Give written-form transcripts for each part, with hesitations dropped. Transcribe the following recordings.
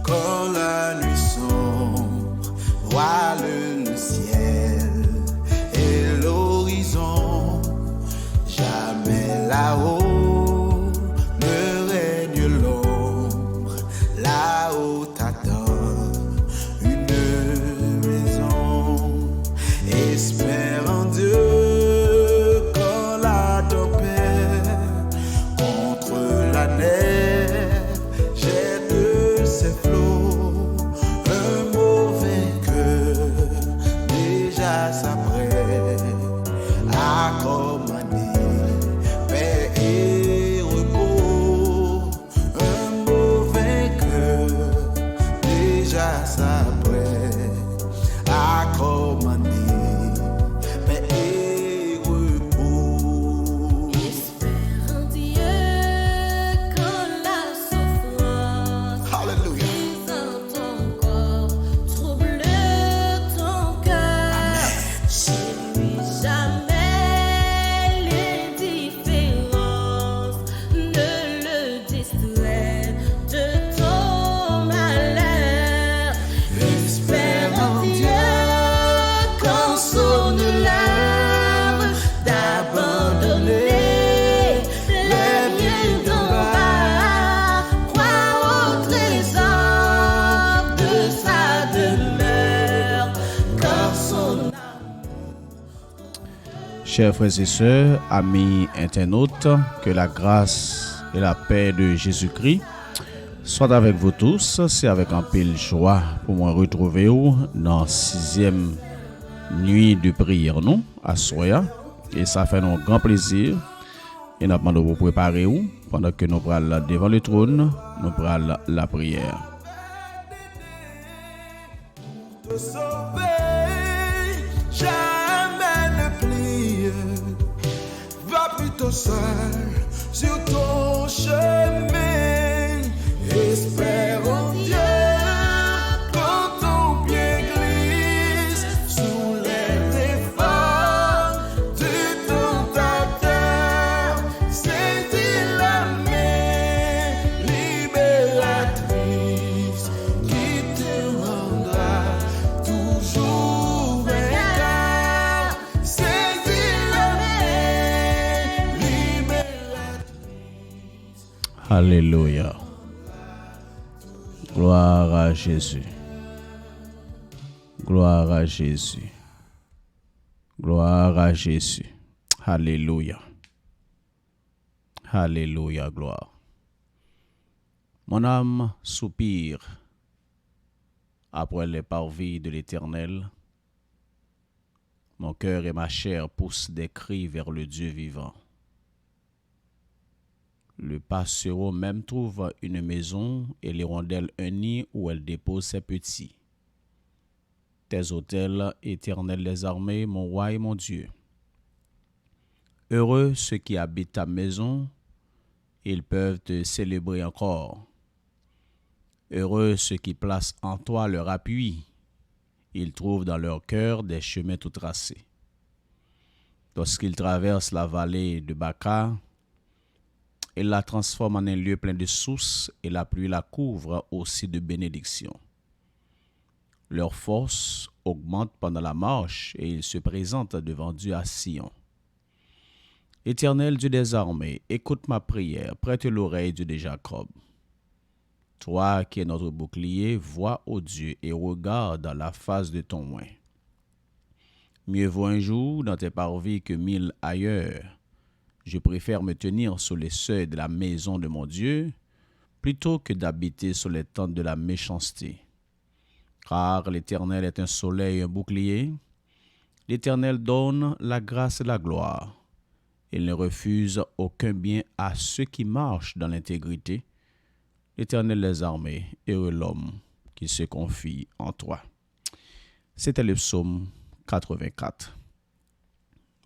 Quand la nuit sombre voile le ciel et l'horizon, jamais là-haut ne règne l'ombre. Là-haut t'attend une maison. Espère en Dieu quand la tempête contre la neige jette ses flots. Un mauvais cœur déjà s'apprête à commander paix et repos. Un mauvais cœur déjà s'apprête à commander paix et repos. Espère en Dieu quand la souffrance Hallelujah. brise ton corps, trouble ton cœur. Chez lui jamais l'indifférence ne le distrait de ton malheur. Espère en Dieu quand sonne l'heure d'abandonner les biens d'en bas. Crois au trésor de sa demeure, car son Chers frères et sœurs, amis internautes, que la grâce et la paix de Jésus-Christ soient avec vous tous. C'est avec un pile joie pour moi retrouver vous dans 6e nuit de prière, nous, à Soya. Et ça fait un grand plaisir. Et nous demandons de vous préparer vous pendant que nous prenons devant le trône, nous prenons la prière. Te sauver, jamais ne plie. Va plutôt seul sur ton chemin. Espère en Dieu quand ton pied glisse sous les efforts du tentateur. Saisis la main libératrice qui te rendra toujours vainqueur. Saisis la main libératrice. Alléluia. Gloire à Jésus. Gloire à Jésus. Gloire à Jésus. Alléluia. Alléluia, gloire. Mon âme soupire après les parvis de l'Éternel. Mon cœur et ma chair poussent des cris vers le Dieu vivant. Le passereau même trouve une maison et l'hirondelle un nid où elle dépose ses petits. Tes autels, Éternel des armées, mon roi et mon Dieu. Heureux ceux qui habitent ta maison, ils peuvent te célébrer encore. Heureux ceux qui placent en toi leur appui, ils trouvent dans leur cœur des chemins tout tracés. Lorsqu'ils traversent la vallée de Baca, il la transforme en un lieu plein de sources et la pluie la couvre aussi de bénédictions. Leur force augmente pendant la marche et ils se présentent devant Dieu à Sion. Éternel Dieu des armées, écoute ma prière, prête l'oreille Dieu de Jacob. Toi qui es notre bouclier, vois, ô Dieu, et regarde la face de ton oint. Mieux vaut un jour dans tes parvis que 1000 ailleurs. Je préfère me tenir sous les seuils de la maison de mon Dieu, plutôt que d'habiter sur les tentes de la méchanceté. Car l'Éternel est un soleil et un bouclier. L'Éternel donne la grâce et la gloire. Il ne refuse aucun bien à ceux qui marchent dans l'intégrité. L'Éternel des armées, heureux l'homme qui se confie en toi. C'était le psaume 84.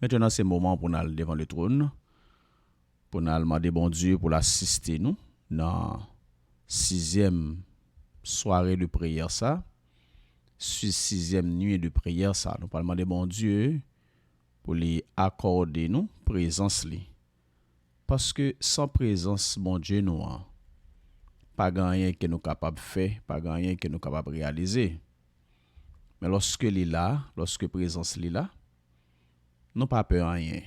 Maintenant, c'est le moment pour nous aller devant le trône, pour nous demander bon Dieu pour l'assister nous dans 6e soirée de prière ça, 6e nuit de prière ça. Nous allons demander bon Dieu pour lui accorder nous présence li. Parce que sans présence bon Dieu nous, pas rien que nous capable faire, pas rien que nous capable réaliser. Mais lorsque il est là, lorsque présence est là, nous pas peur rien.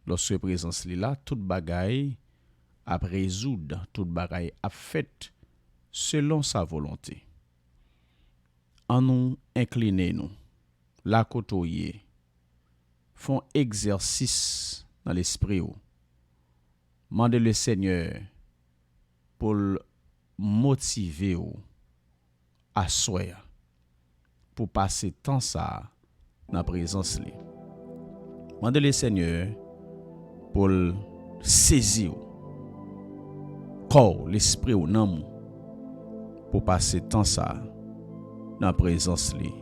Lorsque présence est là, toute bagaille à résoudre, toute bagaille à fait selon sa volonté. En nous incliner nous, la côtoyer, font exercice dans l'esprit. Mandez le Seigneur pour motiver à soi pour passer temps ça dans la présence li. Mandez le Seigneur pour saisir corps, l'esprit ou non pour passer temps ça dans la présence li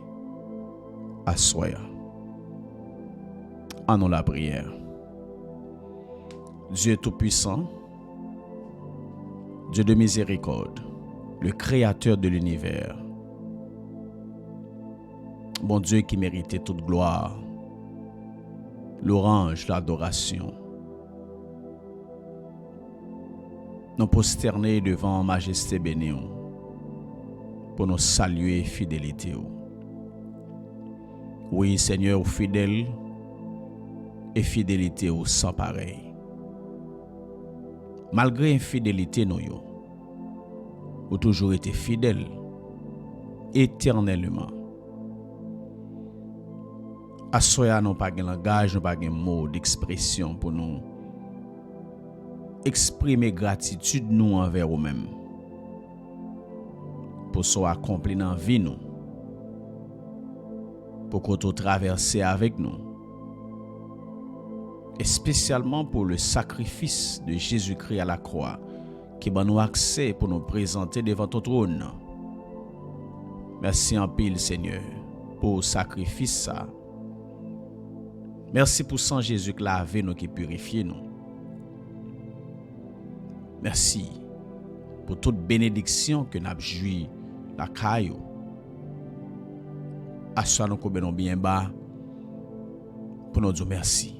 à soi. En la prière. Dieu Tout-Puissant, Dieu de miséricorde, le Créateur de l'univers, bon Dieu qui méritait toute gloire, l'orange, l'adoration, nous prosterner devant majesté bénie pour nous saluer fidélité. Oui, Seigneur, fidèle et fidélité sans pareil. Malgré infidélité, nous avons toujours été fidèles éternellement. Assoya nous pas de langage, nous pas de mots d'expression pour nous exprimer gratitude nous envers nous-mêmes pour ce accompli dans la vie nous, pour qu'on traverse avec nous, et spécialement pour le sacrifice de Jésus-Christ à la croix qui va nous accès pour nous présenter devant ton trône. Merci en pile, Seigneur, pour le sacrifice ça. Merci pour sang Jésus qui lavé nous, qui purifie nous. Merci pour toute bénédiction que nous avons joui la caillou. Assois nous qu'on bien bas pour nous dire merci.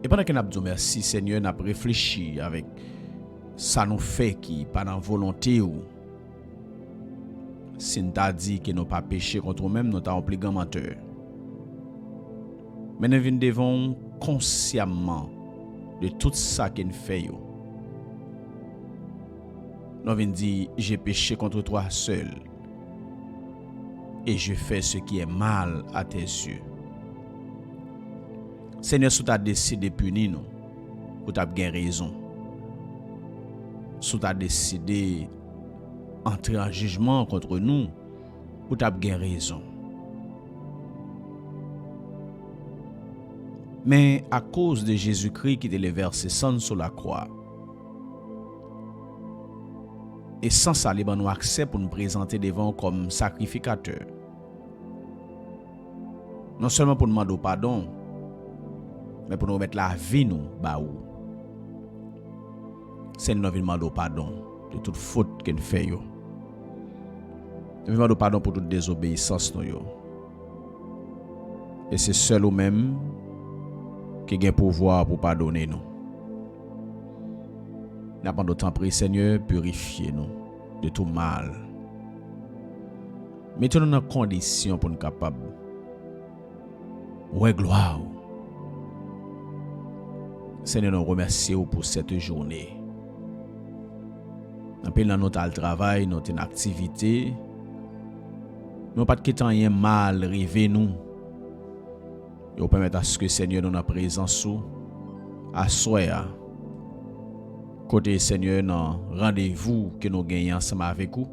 Et pendant que nous disons merci, Seigneur, nous avons réfléchi avec ça nous fait qui, par la volonté ou si nous avons dit que nous n'avons pas péché contre nous-mêmes, nous avons plus grand menteur. Mais nous devons consciemment de tout ça que nous faisons. Nous avons dit, j'ai péché contre toi seul et je fais ce qui est mal à tes yeux. Seigneur, si tu as décidé de punir nous, ou tu as bien raison. Si tu as décidé d'entrer en jugement contre nous, ou tu as bien raison. Mais à cause de Jésus-Christ qui te versé sang sur la croix, et sans ça, il nous accès pour nous présenter devant comme sacrificateur. Non seulement pour nous demander pardon, mais pour nous mettre la vie nous baou. C'est nous demander pardon de toute faute que nous faisons. Nous demander pardon pour toute désobéissance nous. Et c'est seul ou même qui a le pouvoir pour pardonner nous. Nous avons d'autant prié, Seigneur, purifiez-nous de tout mal. Mettez-nous dans condition pour nous capables. Ouais, gloire. Seigneur, nous remercions pour cette journée. Dans notre travail, notre activité, nous pas de temps mal arrivé nous. Et permettre à ce que Seigneur nous notre présence à soi. Côté Seigneur, dans rendez-vous que nous gagnons ensemble avec vous,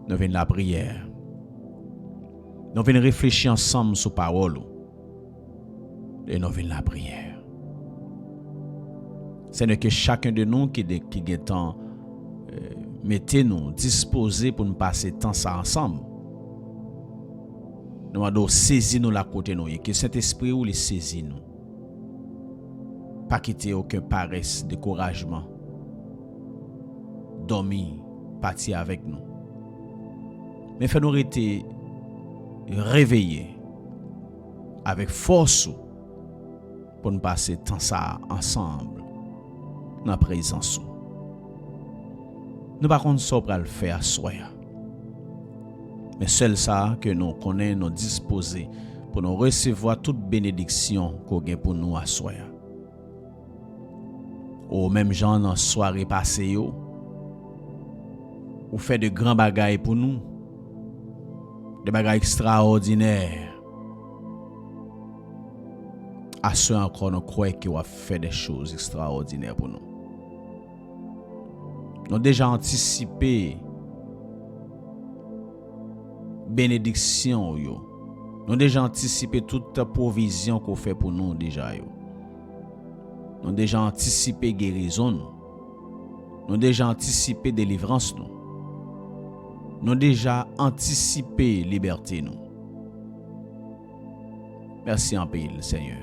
nous venons la prière. Nous venons réfléchir ensemble sur la parole. Et nous venons la prière. Seigneur, que chacun de nous qui est temps, mettez-nous disposés pour nous passer temps ça ensemble. Nous allons saisir nous la côté nous et que Saint-Esprit ou les saisit nous. Pas quitter aucun paresse, découragement. Dormir, partir avec nous. Mais fais-nous rester réveillés avec force pour nous passer temps ça ensemble. dans la présence. Nous par contre ça pour le faire à soi. Mais seul ça que nous connaissons, nous disposer pour nous recevoir toute bénédiction qu'on a pour nous à soi. Ou même gens dans soirée passée yo, ou fait de grands bagailles pour nous, des bagailles extraordinaires. À ceux encore nous croyons qu'il va faire des choses extraordinaires pour nous. Nous avons déjà anticipé bénédiction yo. Nous avons déjà anticipé toute provision qu'on fait pour nous déjà yo. Nous avons déjà anticipé guérison nous. Nous avons déjà anticipé délivrance nous. Nous avons déjà anticipé liberté nous. Merci en pile Seigneur.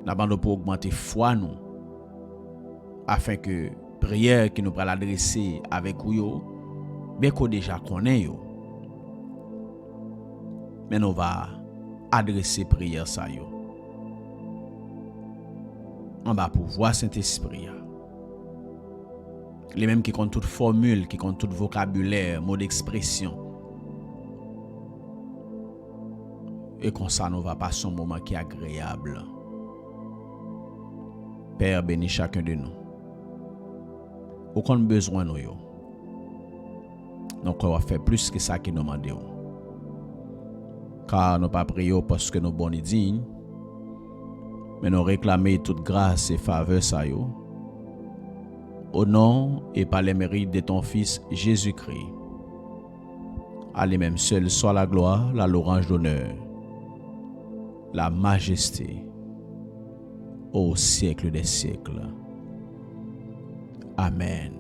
Nous avons pour augmenter foi nous afin que prière qui nous va l'adresser avec vous, bien qu'on déjà connaît yo. Mais nous va adresser prière ça yo. On va pouvoir Saint-Esprit. Les mêmes qui comptent toute formule, qui comptent tout vocabulaire, mot d'expression. Et comme ça, nous va passer un moment qui est agréable. Père, bénis chacun de nous. Aucun besoin nous yo. Donc on va faire plus que ça qui nous demande. Car nous pas prions parce que nous bons et dignes, mais nous réclamer toute grâce et faveur ça yo. Au nom et par les mérites de ton Fils Jésus-Christ. À lui-même seul soit la gloire, la louange d'honneur, la majesté au siècle des siècles. Amen.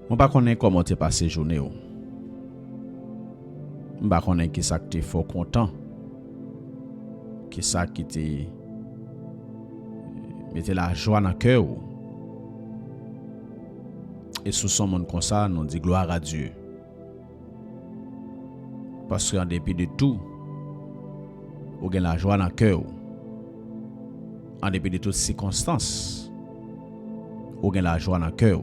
Je ne sais pas comment tu passé la journée. Je ne sais pas qui ça que tu es content. Qui ça qui te mette la joie dans le cœur. Et sous son monde comme ça, nous disons gloire à Dieu. Parce qu'en dépit de tout, vous avez la joie dans le cœur. En dépit de toutes circonstances, vous avez la joie dans le cœur.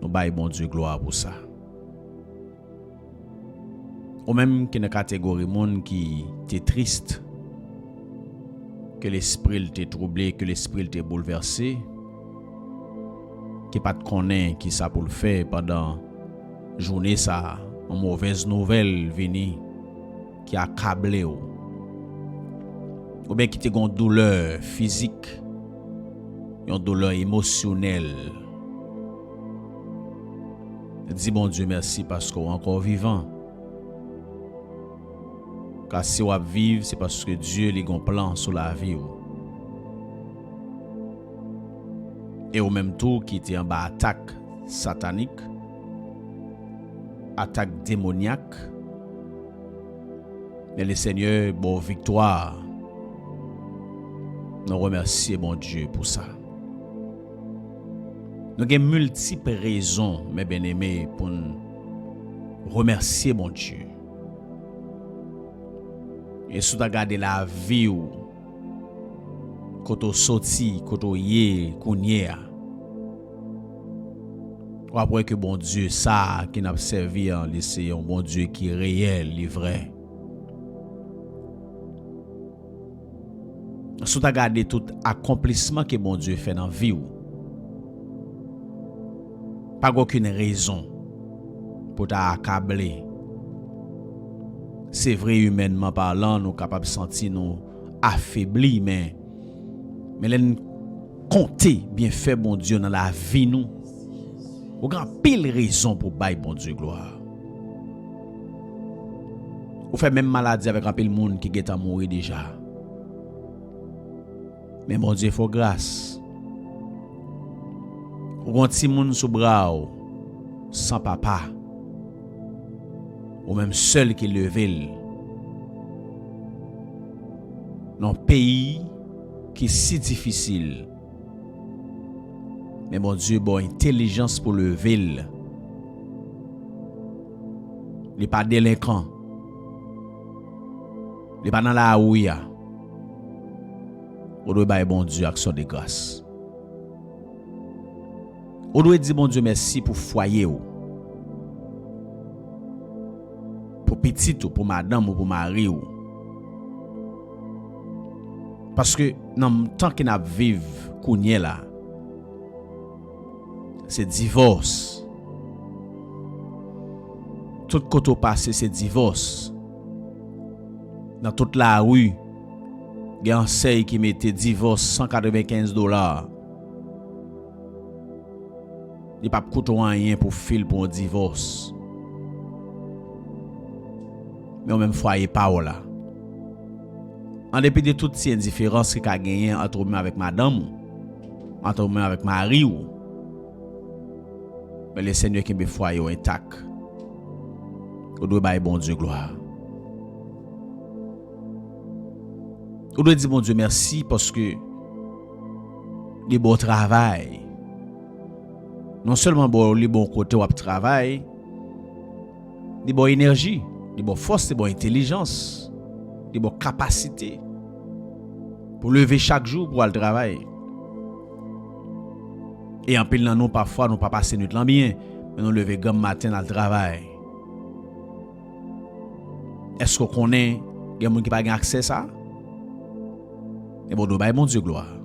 Nous baillons bon Dieu gloire pour ça. Ou même qui est dans la catégorie monde qui est triste, que l'esprit t'est troublé, que l'esprit t'est bouleversé, qui pas de connaît qui ça pour le faire pendant journée ça, une mauvaise nouvelle vini qui a câblé ou bien qui te une douleur physique, une douleur émotionnelle. Dis bon Dieu merci parce qu'on est encore vivant. Car si on vivre, c'est parce que Dieu a un plan sur la vie. Et au même temps qui était en bas attaque satanique, attaque démoniaque, mais le Seigneur, bon victoire. Nous remercions bon Dieu pour ça. Nous avons multiples raisons, mes bien-aimés, pour nous remercier bon Dieu. Et si tu regardes la vie, quand tu sorti, quand tu y es, après que bon Dieu, ça qui n'a servi en lycée, un bon Dieu qui est réel, est vrai. Si tu regardes tout accomplissement que bon Dieu fait dans la vie, pas aucune raison pour t'accabler. C'est vrai, humainement parlant, nous sommes capables de sentir nous affaiblis, mais nous compter bien fait, bon Dieu, dans la vie, nous. Nous avons pile raison pour bailler, bon Dieu, gloire. Nous fait même maladie avec un pile monde qui est à mourir déjà. Mais mon Dieu, il faut grâce. Ou un petit monde sous bras sans papa. Ou même seul qui levé. Dans le pays qui est si difficile. Mais mon Dieu, bon intelligence pour lever. Il n'est pas délinquant. Il n'est pas dans la rue. On doit dire bon Dieu action de grâce. On doit dire bon Dieu merci pour foyer ou. Pour petit ou pour madame ou pour mari ou. Parce que dans le temps qu'on a vécu kounye là, c'est divorce. Tout côté passé c'est divorce. Dans toute la rue, il y a un enseigne qui mettait divorce $195. Il n'y a pas de coûte rien pour fil pour un divorce. Mais au même foyer pas là. En dépit de toutes ces différences qu'il a gagné entre moi avec madame, entre moi avec mari ou, mais le Seigneur qui me foyer intact. On doit bailler bon Dieu gloire. On doit dire bon Dieu merci parce que les bons travail. Non seulement les bons côtés ou travail, les bonnes énergie, les bonnes forces, les bonnes intelligence, les bonnes capacités pour lever chaque jour pour aller travailler. Et en pile nous parfois nous pas passer notre temps bien, mais nous lever grand matin à le travail. Est-ce qu'on connaît des gens qui pas accès à ça? Et bon, nous bon Dieu gloire.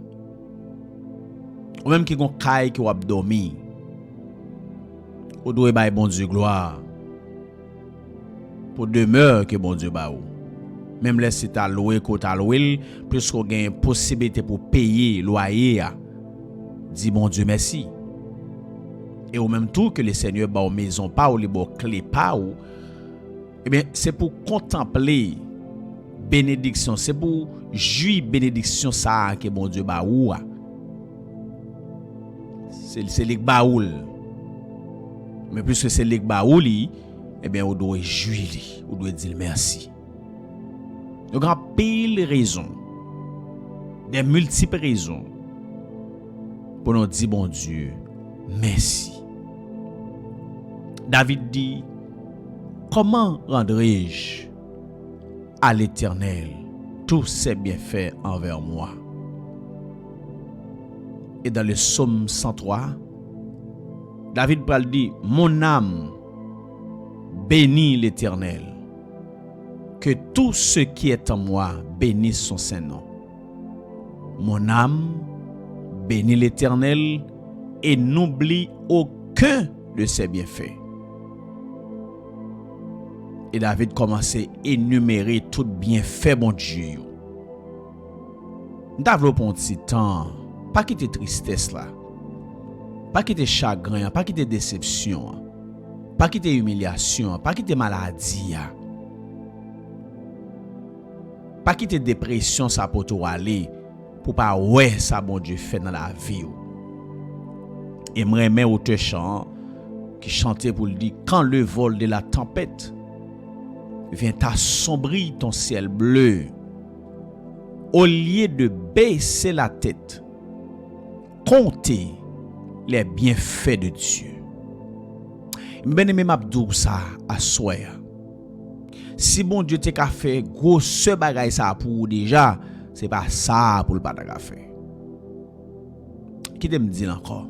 Ou même qui ont caille qui ont dormi. Ou doit bailler bon Dieu gloire. Pour demeure que bon Dieu ba ou. Même les si t'as loué ko t'as loué, plus qu'on gagne possibilité pour payer loyer, dis bon Dieu merci. Et au même tout que le Seigneur ba ou maison pas ou les bon clé pas ou, eh bien c'est pour contempler bénédiction, c'est pour jouir bénédiction ça que bon Dieu ba ou. C'est les baoul. Mais puisque c'est les baoul, eh bien on doit jouir, on doit dire merci. Donc il y a pile raisons, des multiples raisons pour nous dire bon Dieu merci. David dit, comment rendrai-je à l'Éternel tous ses bienfaits envers moi? Et dans le psaume 103, David dit, mon âme bénit l'Éternel. Que tout ce qui est en moi bénisse son saint nom. Mon âme bénit l'Éternel et n'oublie aucun de ses bienfaits. Et David commençait à énumérer tout bienfait bon Dieu. Développe un petit temps, pas quitter tristesse là, pas quitter chagrin, pas quitter déception, pas quitter humiliation, pas quitter maladie. Pas quitter dépression ça pour tout aller pour pas ouais ça bon Dieu fait dans la vie. Et moi mais auteur chant qui chantait pour le dire quand le vol de la tempête vient assombrir ton ciel bleu, au lieu de baisser la tête, comptez les bienfaits de Dieu. Bien-aimé m'abdou ça à soi. Si bon Dieu te ka fait gros ce bagay ça pour déjà, c'est pas ça pour le pas ta fait. Qui te me dit encore?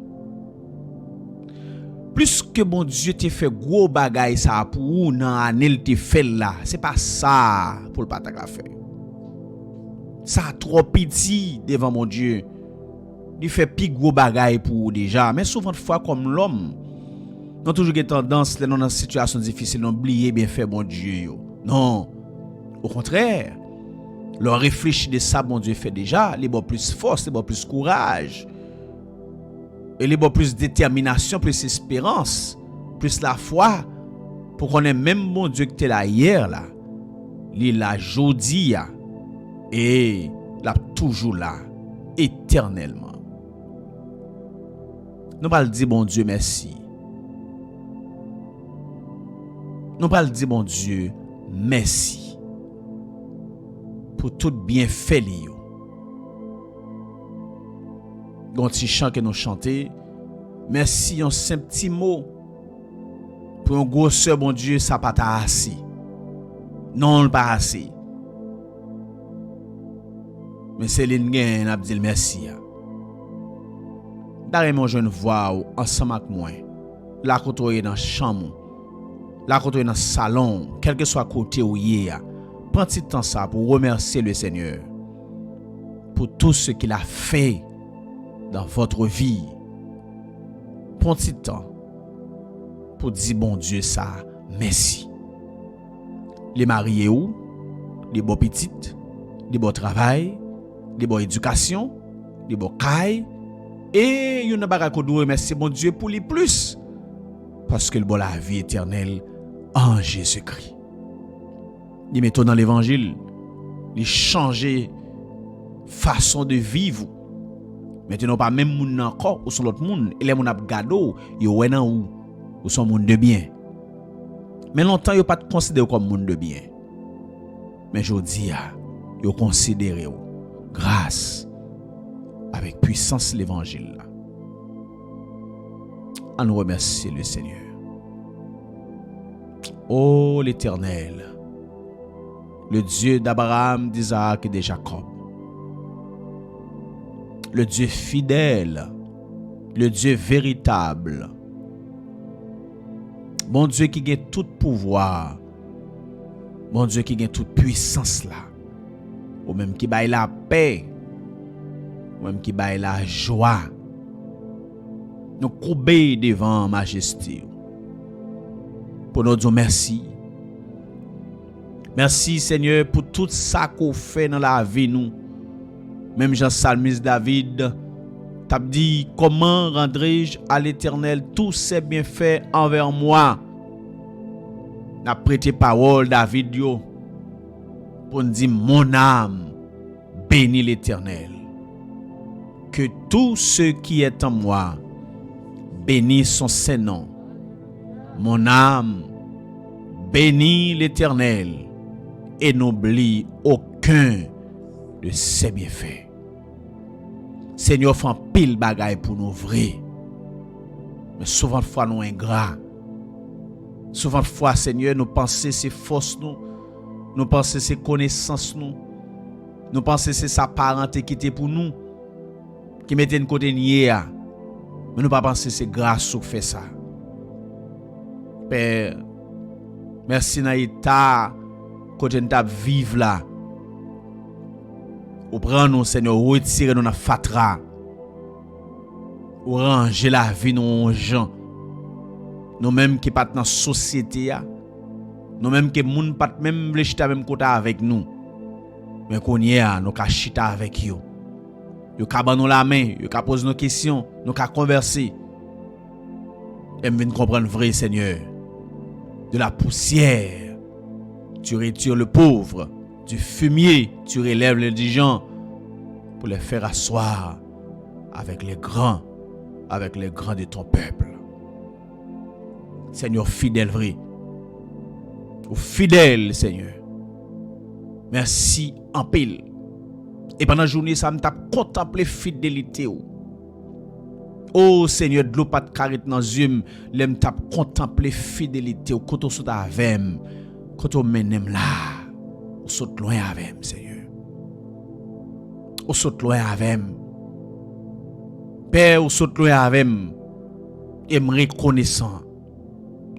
Plus que bon Dieu te fait gros bagay ça pour nan année te fait là, c'est pas ça pour le pas ta fait. Ça trop petit devant mon Dieu. Il fait plus gros bagay pour déjà, mais souvent de fois comme l'homme, nous toujours une tendance dans une situation difficile d'oublier bien fait bon Dieu. Non, au contraire, leur réfléchir de ça, bon Dieu fait déjà, les bon plus force, les bon plus courage, et les bon plus détermination, plus espérance, plus la foi, pour qu'on ait même bon Dieu qui était là hier, là, il là jodi, et là toujours là, éternellement. Nous pas le dire bon Dieu merci. Nous pas le dire bon Dieu merci pour tout bienfait li yo. Gon ti chant que nous chanter. Merci un simple petit mot. Pour un gros sœur, bon Dieu, ça pas ta assez. Non, pas assez. Mais Céline Gen a dit merci. D'ailleurs, mon jeune voix ensemble avec moi. La côté dans la chambre. La côté dans le salon. Quel que soit côté où il est. Prends petit temps ça pour remercier le Seigneur. Pour tout ce qu'il a fait dans votre vie. Prends petit temps pour dire bon Dieu ça. Merci. Les mariés ou, les beaux petites, les beaux travail, les beaux éducation, les beaux cailles. Et il y a un bagage qu'on doit remercier mon Dieu pour les plus. Parce que le bon la vie éternelle en Jésus-Christ. Il met dans l'évangile, il change façon de vivre. Maintenant pas même moun encore ou son l'autre monde, et les moun ap gado, yo wè nan ou son monde de bien. Mais longtemps yo pas considéré comme monde de bien. Mais jodi a, yo considéré grâce avec puissance l'évangile là. On nous remercie le Seigneur. Oh l'Éternel, le Dieu d'Abraham, d'Isaac et de Jacob, le Dieu fidèle, le Dieu véritable, bon Dieu qui a tout pouvoir, bon Dieu qui a toute puissance là, ou même qui baille la paix, ou même qui baille la joie. Nous courbons devant majesté. Pour nous dire merci. Merci Seigneur pour tout ça qu'on fait dans la vie nous. Même Jean-Salmiste David t'a dit comment rendrai-je à l'Éternel tous ses bienfaits envers moi. N'a prêté parole David yo pour nous dire mon âme bénit l'Éternel. Que tout ce qui est en moi bénit son Saint-Nom. Mon âme bénit l'Éternel et n'oublie aucun de ses bienfaits. Seigneur fait un pile bagaille pour nous vrai. Mais souvent de fois nous ingrats. Souvent de fois Seigneur nous pensons c'est force nous pensons c'est connaissance nous pensons c'est sa parenté qui était pour nous qui mettait une côté nié. Mais nous pas penser c'est grâce qui fait ça. Père, merci dans l'état côté nous vivre là. Ou prendre nous Seigneur, retirer nous dans fatra. Ou ranger la vie nous gens. Nous même qui pas dans société a. Nous même qui moun pas même vle chita même côté avec nous. Mais qu'on y a nous ka chita avec yo. Yo ka ban nous la main, yo ka pose nos questions, nous ka converser. Et me comprendre vrai Seigneur. De la poussière, tu retires le pauvre. Du fumier, tu relèves les indigents pour les faire asseoir avec les grands de ton peuple. Seigneur fidèle vrai. Ou fidèle Seigneur. Merci en pile. Et pendant la journée, ça me tape contempler fidélité. Oh Seigneur, de l'eau pas de carré dans les yeux, l'aime tape contempler fidélité. Quand on saute avec, quand on mène là, on saute loin avec, Seigneur. On saute loin avec. Père, on saute loin avec. Et me reconnaissant.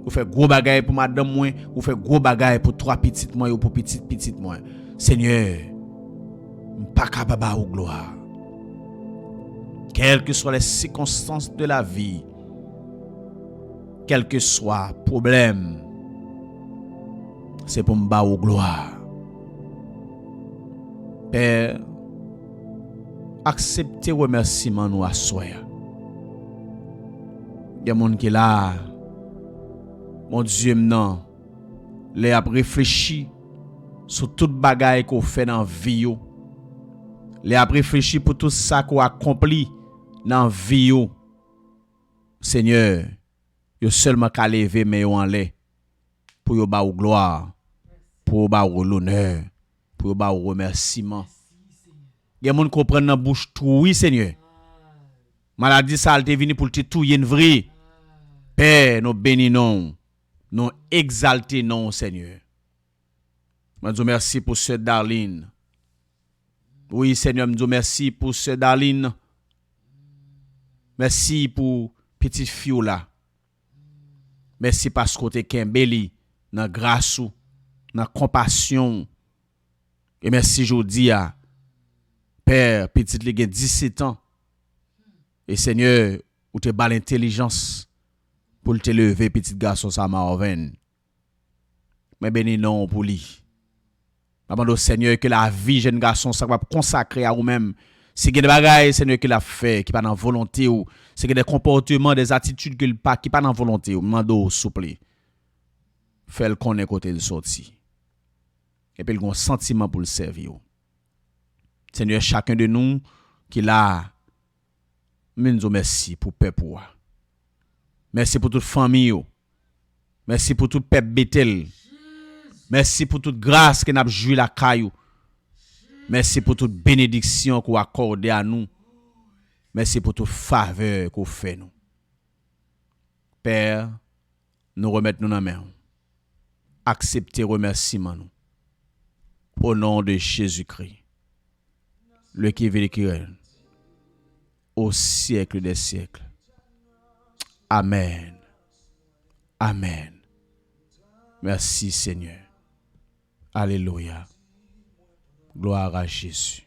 Vous faites gros bagaille pour madame moi, vous faites gros bagaille pour trois petites moi ou pour petite moi. Seigneur, pas capable de gloire. Quelles que soient les circonstances de la vie, quel que soit le problème, c'est pour me battre gloire. Père, acceptez remerciement nous à soi. Il y a des gens qui là, mon Dieu, non, les a réfléchi sur toute bagaille qu'on fait dans la vie. Les a réfléchi pour tout ça qu'on accompli dans la vie. Seigneur, yo seulement qu'à lever mais en l'air pour yo ba ou gloire, pour ba ou l'honneur, pour ba ou remerciement. Il y a monde comprendre dans bouche tout oui Seigneur. Maladie ça elle est venue pour te touyer une vraie. Père, nous bénissons, nous exaltons non Seigneur. Je dis merci pour ce Darlene. Oui, Seigneur, je dis merci pour ce Darlene. Merci pour petite fille là. Merci parce que tu es Kembeli, dans grâce, dans compassion. Et merci jodi à Père, petite li gen 17 ans. Et Seigneur, ou te bal l'intelligence pour te lever petit garçon ça Marvin. Mais béni non pour lui. Demande au Seigneur que la vie jeune garçon ça va consacrer à vous-même. C'est que des bagages Seigneur qu'il a fait qui pas dans volonté ou c'est que des comportements, des attitudes qu'il pas qui pas dans volonté ou demande au souple. Fait le connaît côté de sorti. Et puis il a un sentiment pour le servir. Seigneur, chacun de nous qui l'a merci pour peuple. Merci pour toute famille. Merci pour tout peuple Bethel. Merci pour toute grâce que nous avons joué la caillou. Merci pour toute bénédiction qu'on accorde à nous. Merci pour toute faveur qu'on fait nous. Père, nous remettons nos mains. Acceptez remerciements nous. Au nom de Jésus-Christ. Le qui vit et qui règne au siècle des siècles. Amen. Amen. Merci Seigneur. Alléluia. Gloire à Jésus.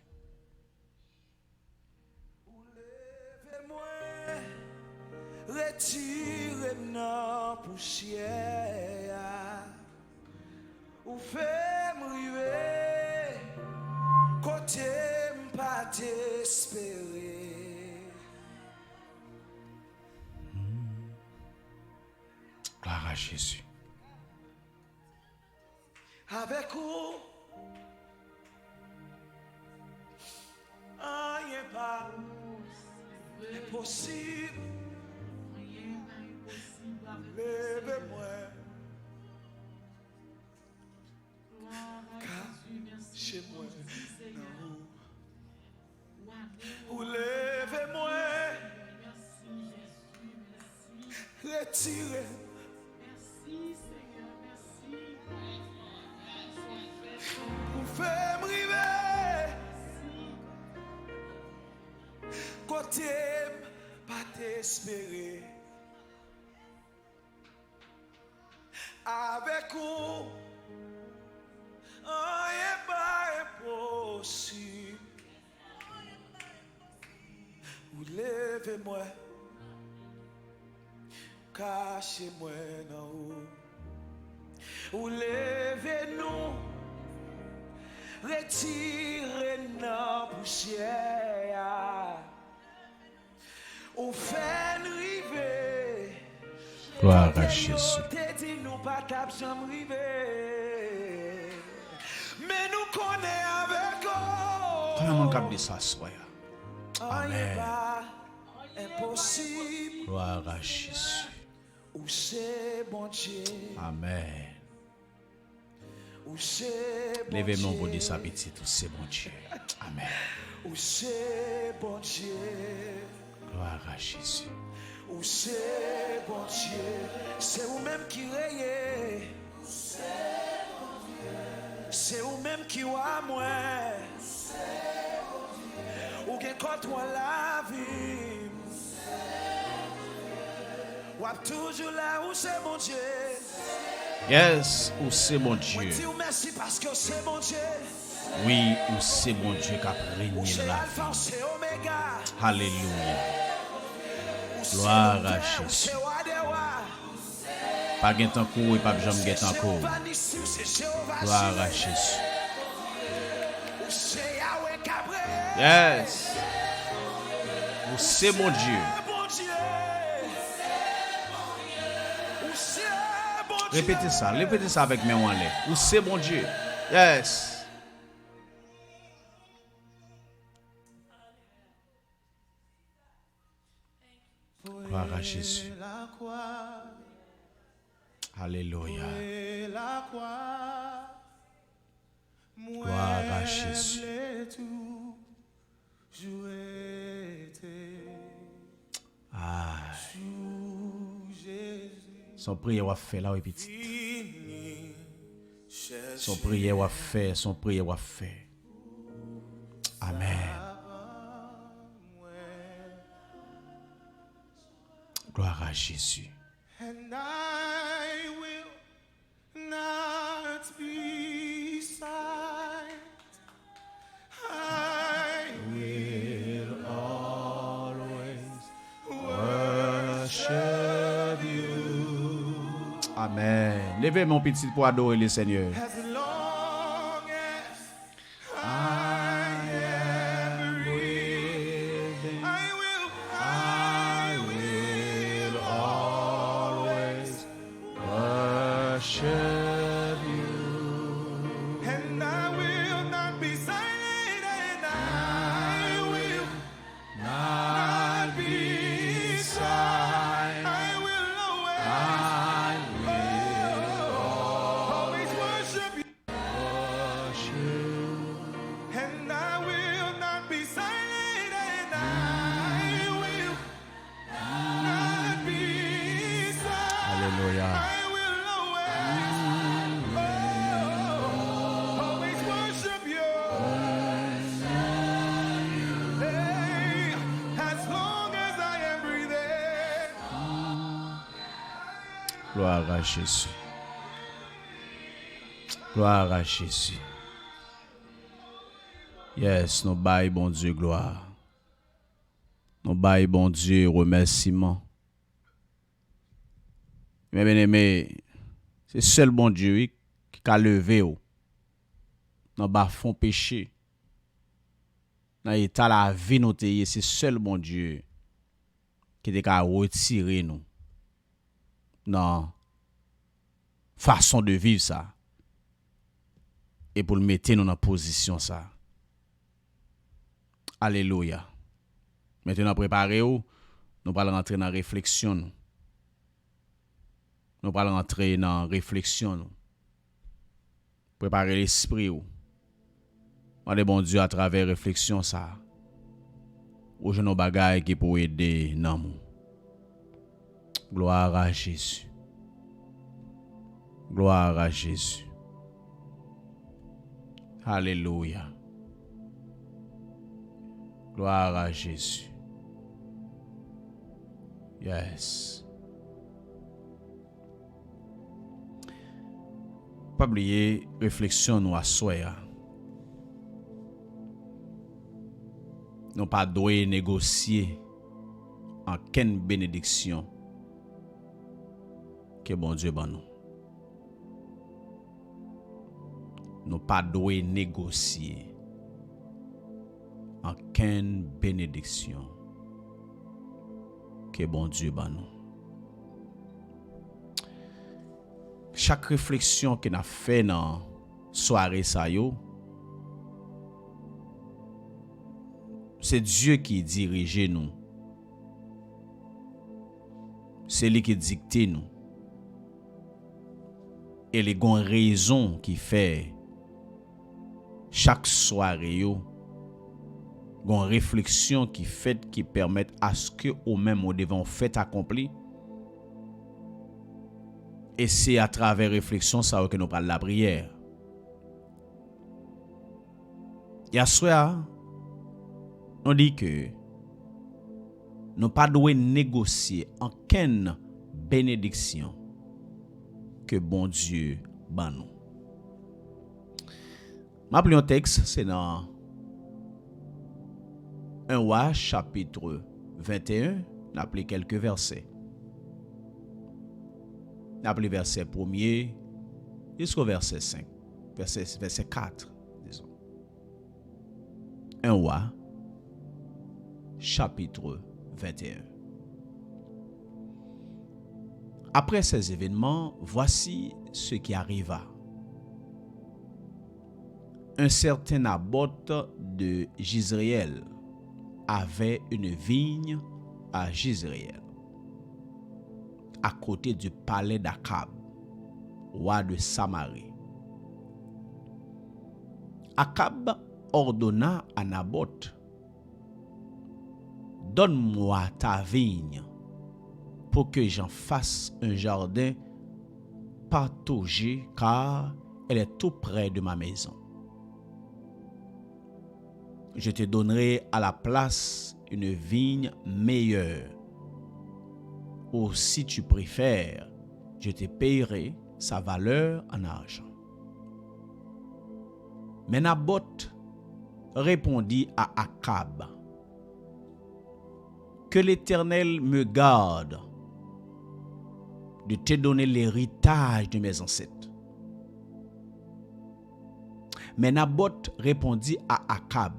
Retirez nos poussières, ou fait m'river, côté m'pas t'espérer. Gloire à Jésus. Avec vous, rien pas impossible. Levez-moi, cachez-moi, ou levez-moi, retirez. Vous faites m'river, côté pas t'espérer. Avec vous, rien pas impossible. Vous levez-moi, cachez-moi dans haut. Vous levez-nous, retirez nos poussières. Ou fait river. Gloire à Jésus. Mais nous connaissons avec eux. Comment on dit ça, soya? Amen. Impossible. Gloire à Jésus. Ou c'est bon Dieu. Amen. Ou c'est bon Levez Dieu. mon body sa petite, c'est bon Dieu. Amen. Ou c'est bon Dieu. Gloire à Jésus. Ou c'est bon Dieu. C'est vous-même qui rayez. C'est vous-même qui voit moi. Ou bien quand on la vie. Ou toujours là où c'est mon Dieu. Yes, ou c'est mon Dieu. Dis merci parce que c'est mon Dieu. Oui, ou c'est mon Dieu qui a régné C'est la Alpha, vie. c'est Oméga. Alléluia. C'est Gloire le à Père, Jésus. c'est Wadewa. Pas gain tant court et pas jamais gain tant court. Jéhovah Nissi, c'est Jéhovah Gloire à Jireh. Jésus. C'est Yahweh Cabré. Yes. Ou c'est mon Dieu. Bon Dieu. Ou c'est bon Dieu. Répétez ça avec mes mains en l'air. Ou c'est mon Dieu. Yes. Gloire à Jésus. La croix, Alléluia. la croix. Gloire à Jésus. Tout, jouer été. Son prière va faire là, petit. Fini, Son prière va faire, son prière va faire. Amen. Gloire à Jésus. and I will not be silent. I will worship you Amen. Levez mon petit pour adorer le Seigneur. as long as I am breathing. I will always worship you, and I will not be silent, and I will not be silent. I will always worship you, and I will not be silent, and I will not be silent. Alléluia. I will always worship you. Hey, as long as I am breathing. Gloire à Jésus. Gloire à Jésus. Yes, nous bail bon Dieu gloire. Nous bail bon Dieu remerciement. Mais bien aimé, c'est seul bon Dieu qui a levé dans bas fond péché. Dans l'état la vie nous te, c'est seul bon Dieu qui te a retiré nous dans façon de vivre ça et pour le mettre nous dans position ça. Alléluia. Maintenant préparez-vous, nous allons rentrer dans la réflexion. Nous allons rentrer dans la réflexion. Préparez l'esprit. Demandez bon Dieu à travers la réflexion ça. Ou je nos bagailles qui pour aider dans nous. Gloire à Jésus. Gloire à Jésus. Alléluia. Gloire à Jésus. Yes. Pas oublier réflexion nous à soi. Nous pas doit négocier en quelle bénédiction que bon Dieu ban nous. Nous pas doit négocier en quelle bénédiction que bon Dieu ban nous. Chaque réflexion que n'a fait dans soirée ça yo, c'est Dieu qui dirige nous. C'est lui qui dicte nous. Et les gon raison qui fait chaque soirée yo, gon réflexion qui fait qui permettent à ce que au même au devant fait accompli. Et c'est à travers réflexion ça que nous parlons de la prière. Et à soir, on dit que nous pas devons négocier aucune bénédiction que bon Dieu ban nous. Ma pli un texte, c'est dans 1 Roi chapitre 21, n'a pli quelques versets. N'a pli verset 1er jusqu'au verset 5, verset 4, disons. 1 Roi chapitre 21. Après ces événements, voici ce qui arriva. Un certain Naboth de Jizréel avait une vigne à Jizréel, à côté du palais d'Akab, roi de Samarie. Akab ordonna à Naboth: donne-moi ta vigne pour que j'en fasse un jardin partagé, car elle est tout près de ma maison. Je te donnerai à la place une vigne meilleure. Ou si tu préfères, je te payerai sa valeur en argent. Mais Naboth répondit à Akab: que l'Éternel me garde de te donner l'héritage de mes ancêtres. Mais Naboth répondit à Akab: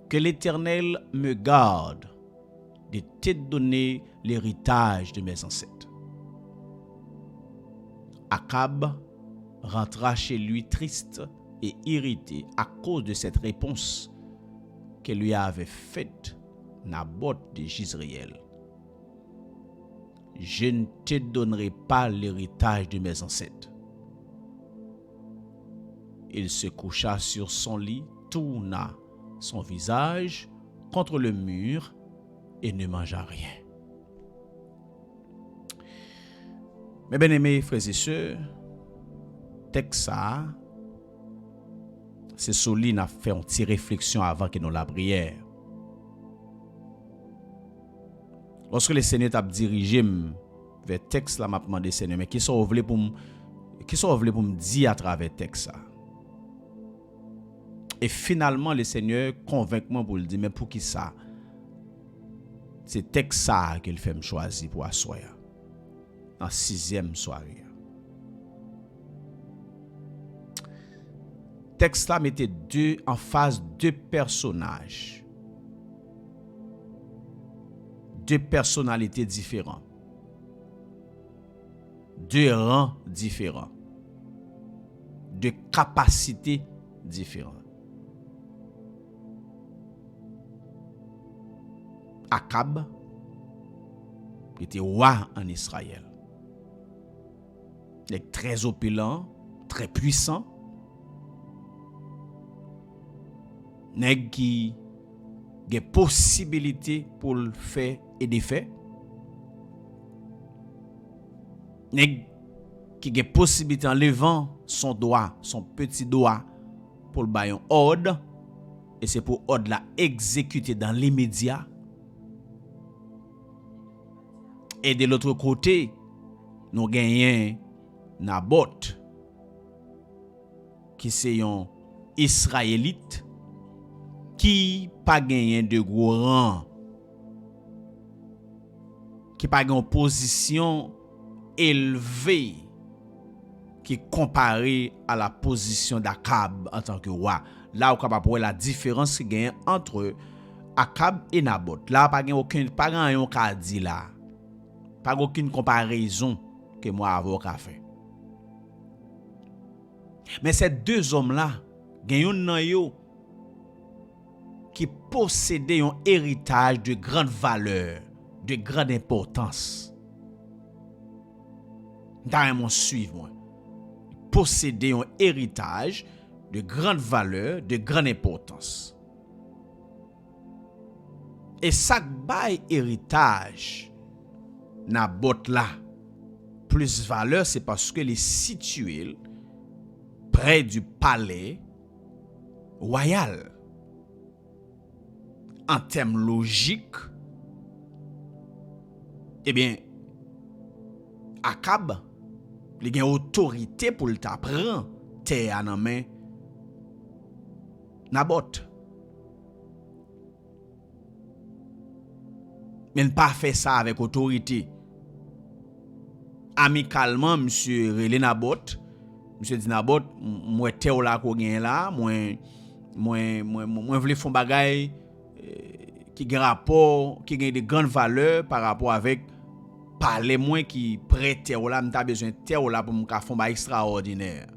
que l'Éternel me garde de te donner l'héritage de mes ancêtres. Akab rentra chez lui triste et irrité à cause de cette réponse que lui avait faite Naboth de Jizréel. Je ne te donnerai pas l'héritage de mes ancêtres. Il se coucha sur son lit, tourna son visage contre le mur et ne mangea rien. Mes bien-aimés frères et sœurs, texte ça, c'est sur lui n'a fait une petite réflexion avant que nous la prière. Lorsque le Seigneur t'a dirigé vers texte là, m'a demandé Seigneur, mais qui sont voulu pour me dire à travers texte ça. Et finalement le Seigneur convainc moi pour le dire, mais pour qui ça? C'est texte ça qu'il fait me choisir pour asseoir en 6e soirée. Texte là mettait en face deux personnages. Deux personnalités différentes. Deux rangs différents. Deux capacités différentes. Akab était roi en Israël. Il est très opulent, très puissant. Nèg qui a possibilité pour le faire et défaire. Nèg qui a possibilité en levant son doigt, son petit doigt pour le bailler ordre, et c'est pour ordre la exécuter dans l'immédiat. Et de l'autre côté, nous gagnons Naboth, qui c'est un Israélite qui pas gagné de gros rang, qui pas une position élevée qui comparée à la position d'Akab en tant que roi. Là, on est capable de voir la différence qui gagne entre Akab et Naboth. Là, pas rien qu'à dire là. Pas aucune comparaison que moi avocat fait. Mais ces deux hommes-là, gagnent un qui possédait un héritage de grande valeur, de grande importance. D'ailleurs, suivre moi. Possédait un héritage de grande valeur, de grande importance. Et ça bail héritage Naboth là plus valeur, c'est parce que il est situé près du palais royal. En termes logiques, eh bien, Akab, il a une autorité pour le t'apprendre terre en main Naboth. Mais il n'a pas fait ça avec autorité. Amicalement, monsieur Relé Naboth, monsieur dit Naboth, moi terre là ko gen là, moi vle font bagay qui a rapport, qui a de grandes valeurs par rapport avec parler moins qui prête terre là, m'ta besoin terre là pour m'ka font ba extraordinaire.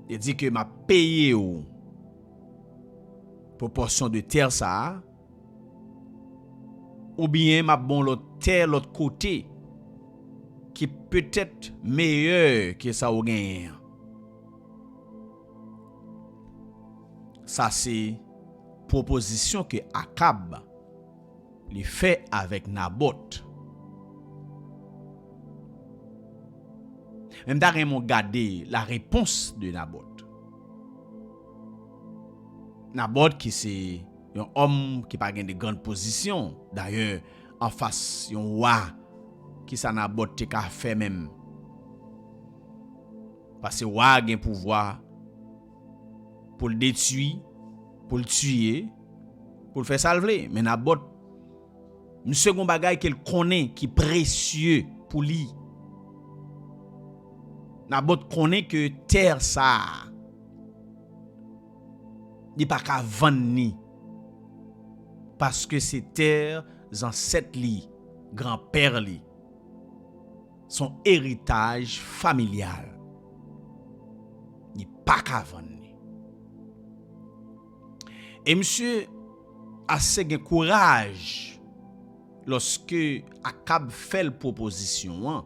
Il dit que m'a payé ou proportion de terre ça, ou bien m'a bon l'autre terre l'autre côté qui peut-être meilleur que ça ou gagne. Ça c'est proposition que Akab il fait avec Naboth. Même d'ailleurs, on regarde la réponse de Naboth. Naboth qui c'est un homme qui pas de grande position. D'ailleurs, en face, un roi qui ça Naboth te ka fait même. Parce que roi a un pouvoir pour le détruire, pour le tuer, pour le faire salver. Mais Naboth, un second bagage qu'il connaît qui est précieux pour lui. Naboth connaît que terre ça n'est pas qu'à vendre ni. Parce que c'est terre ancêtres li, grand-père li. Son héritage familial. N'est pas qu'à vendre ni. Et monsieur a assez de courage lorsque Akab fait la proposition. Hein?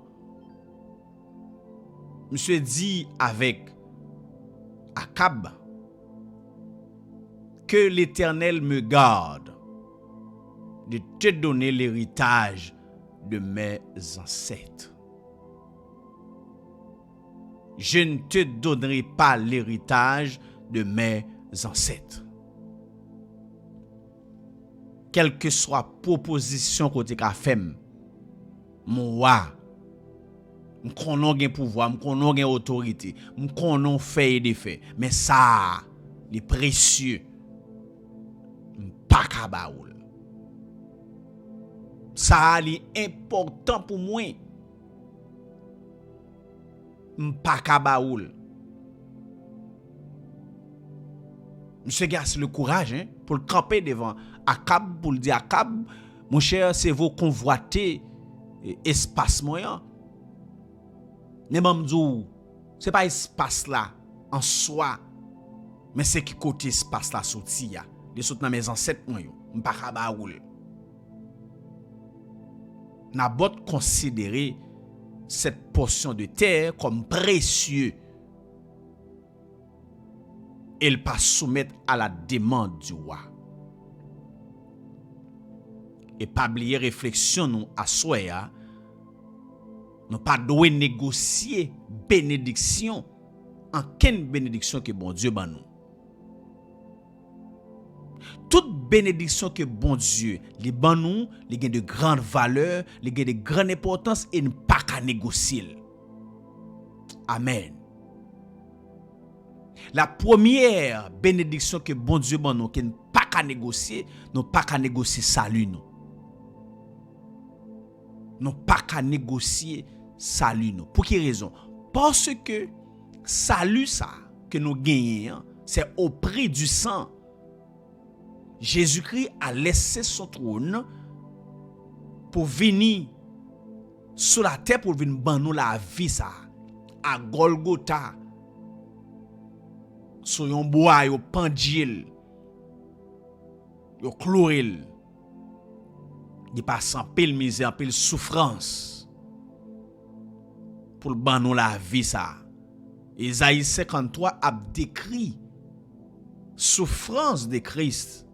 Monsieur dit avec Akab que l'Éternel me garde de te donner l'héritage de mes ancêtres. Je ne te donnerai pas l'héritage de mes ancêtres. Quelle que soit la proposition côté ka femme, mon roi, m konon gen pouvoir, m konon gen autorité, m konon fait et défait, mais ça, les précieux, m pa ka baoul. Ça, li important pour moi. M pa ka baoul. Monsieur Gas le courage hein, pour le camper devant Akab, pour le dire Akab, mon cher, c'est vos convoiter espace moyen. Mais m'amdou, c'est pas espace là en soi, mais c'est qui côté espace là sorti ya. De sorte dans mes ancêtres moi yo, m'pa ka baoul. Naboth considérer cette portion de terre comme précieux. Elle pas soumettre à la demande du roi. Et pas oublier réflexion nous à soya. Nous pas doit négocier bénédiction en quelle bénédiction que bon Dieu ban nous. Toute bénédiction que bon Dieu les ban nous, les gain de grande valeur, les gain de grande importance et ne pas qu'à négocier. Amen. La première bénédiction que bon Dieu ban nous qui ne pas qu'à négocier, nous pas qu'à négocier salut nous. Nous pas qu'à négocier salut nous. Pour quelle raison? Parce que salut ça que nous gagnons, c'est au prix du sang. Jésus-Christ a laissé son trône pour venir sur la terre pour venir ban nous la vie ça à Golgotha. Sur yon bois yo pendil yo chloril. Il passe en pile misère, en pile souffrance pour ban nous la vie ça. Isaïe 53 a décrit souffrance de Christ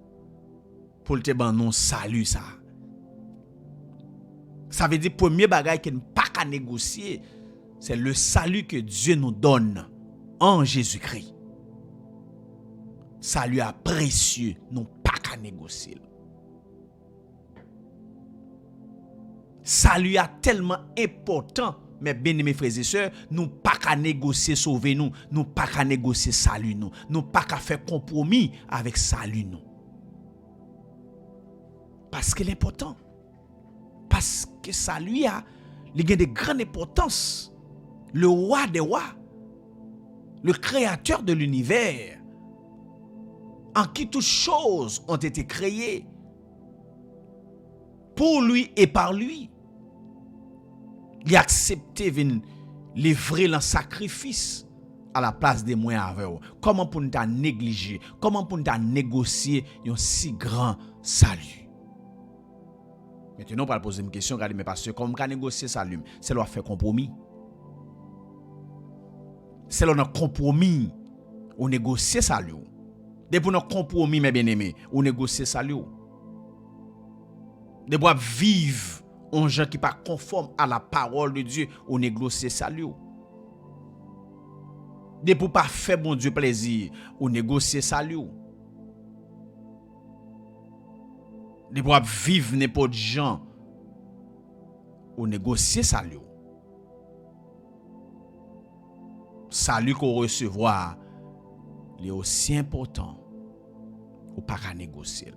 pour te ban nous salut ça. Ça veut dire premier bagage qui n'est pas qu'à négocier, c'est le salut que Dieu nous donne en Jésus-Christ. Salut à précieux, non pas qu'à négocier. Salut à tellement important, mes bien-aimés frères et sœurs, nous pas qu'à négocier sauver nous, nous pas qu'à négocier salut nous pas qu'à faire compromis avec salut nous. Parce que l'important, parce que salut a de grande importance. Le roi des rois, le créateur de l'univers, en qui toutes choses ont été créées, pour lui et par lui. Il a accepté de livrer le sacrifice à la place des moyens avec eux. Comment pour nous négliger, comment pour nous négocier un si grand salut? Maintenant, on va poser une question, mais parce que comme on négocier salut, c'est leur faire compromis. C'est leur compromis, on négocie salut. Depuis notre compromis, mes bien-aimés, on négocie salut. De pour vivre un gens qui pas conforme à la parole de Dieu ou négocier salut. De pour pas faire bon Dieu plaisir ou négocier salut. De pour vivre n'importe gens ou négocier salut. Salut qu'on recevoir est aussi important ou pas qu'à négocier.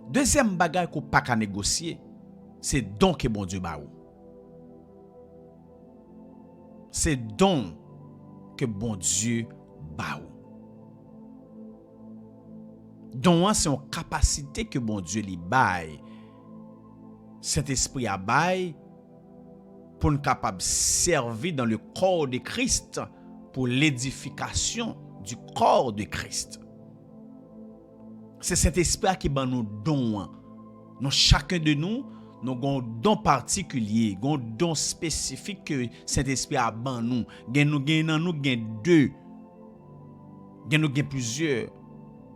Deuxième bagage qu'on pas qu'à négocier, c'est don que bon Dieu ba ou. C'est don que bon Dieu ba ou. Don c'est une capacité que bon Dieu li bail. Saint-Esprit a bail pour nous capable servir dans le corps de Christ pour l'édification du corps de Christ. C'est cet esprit qui ban nous don. Nous chacun de nous avons un don particulier, un don spécifique que cet esprit a ban nous. Nous deux. Nous plusieurs.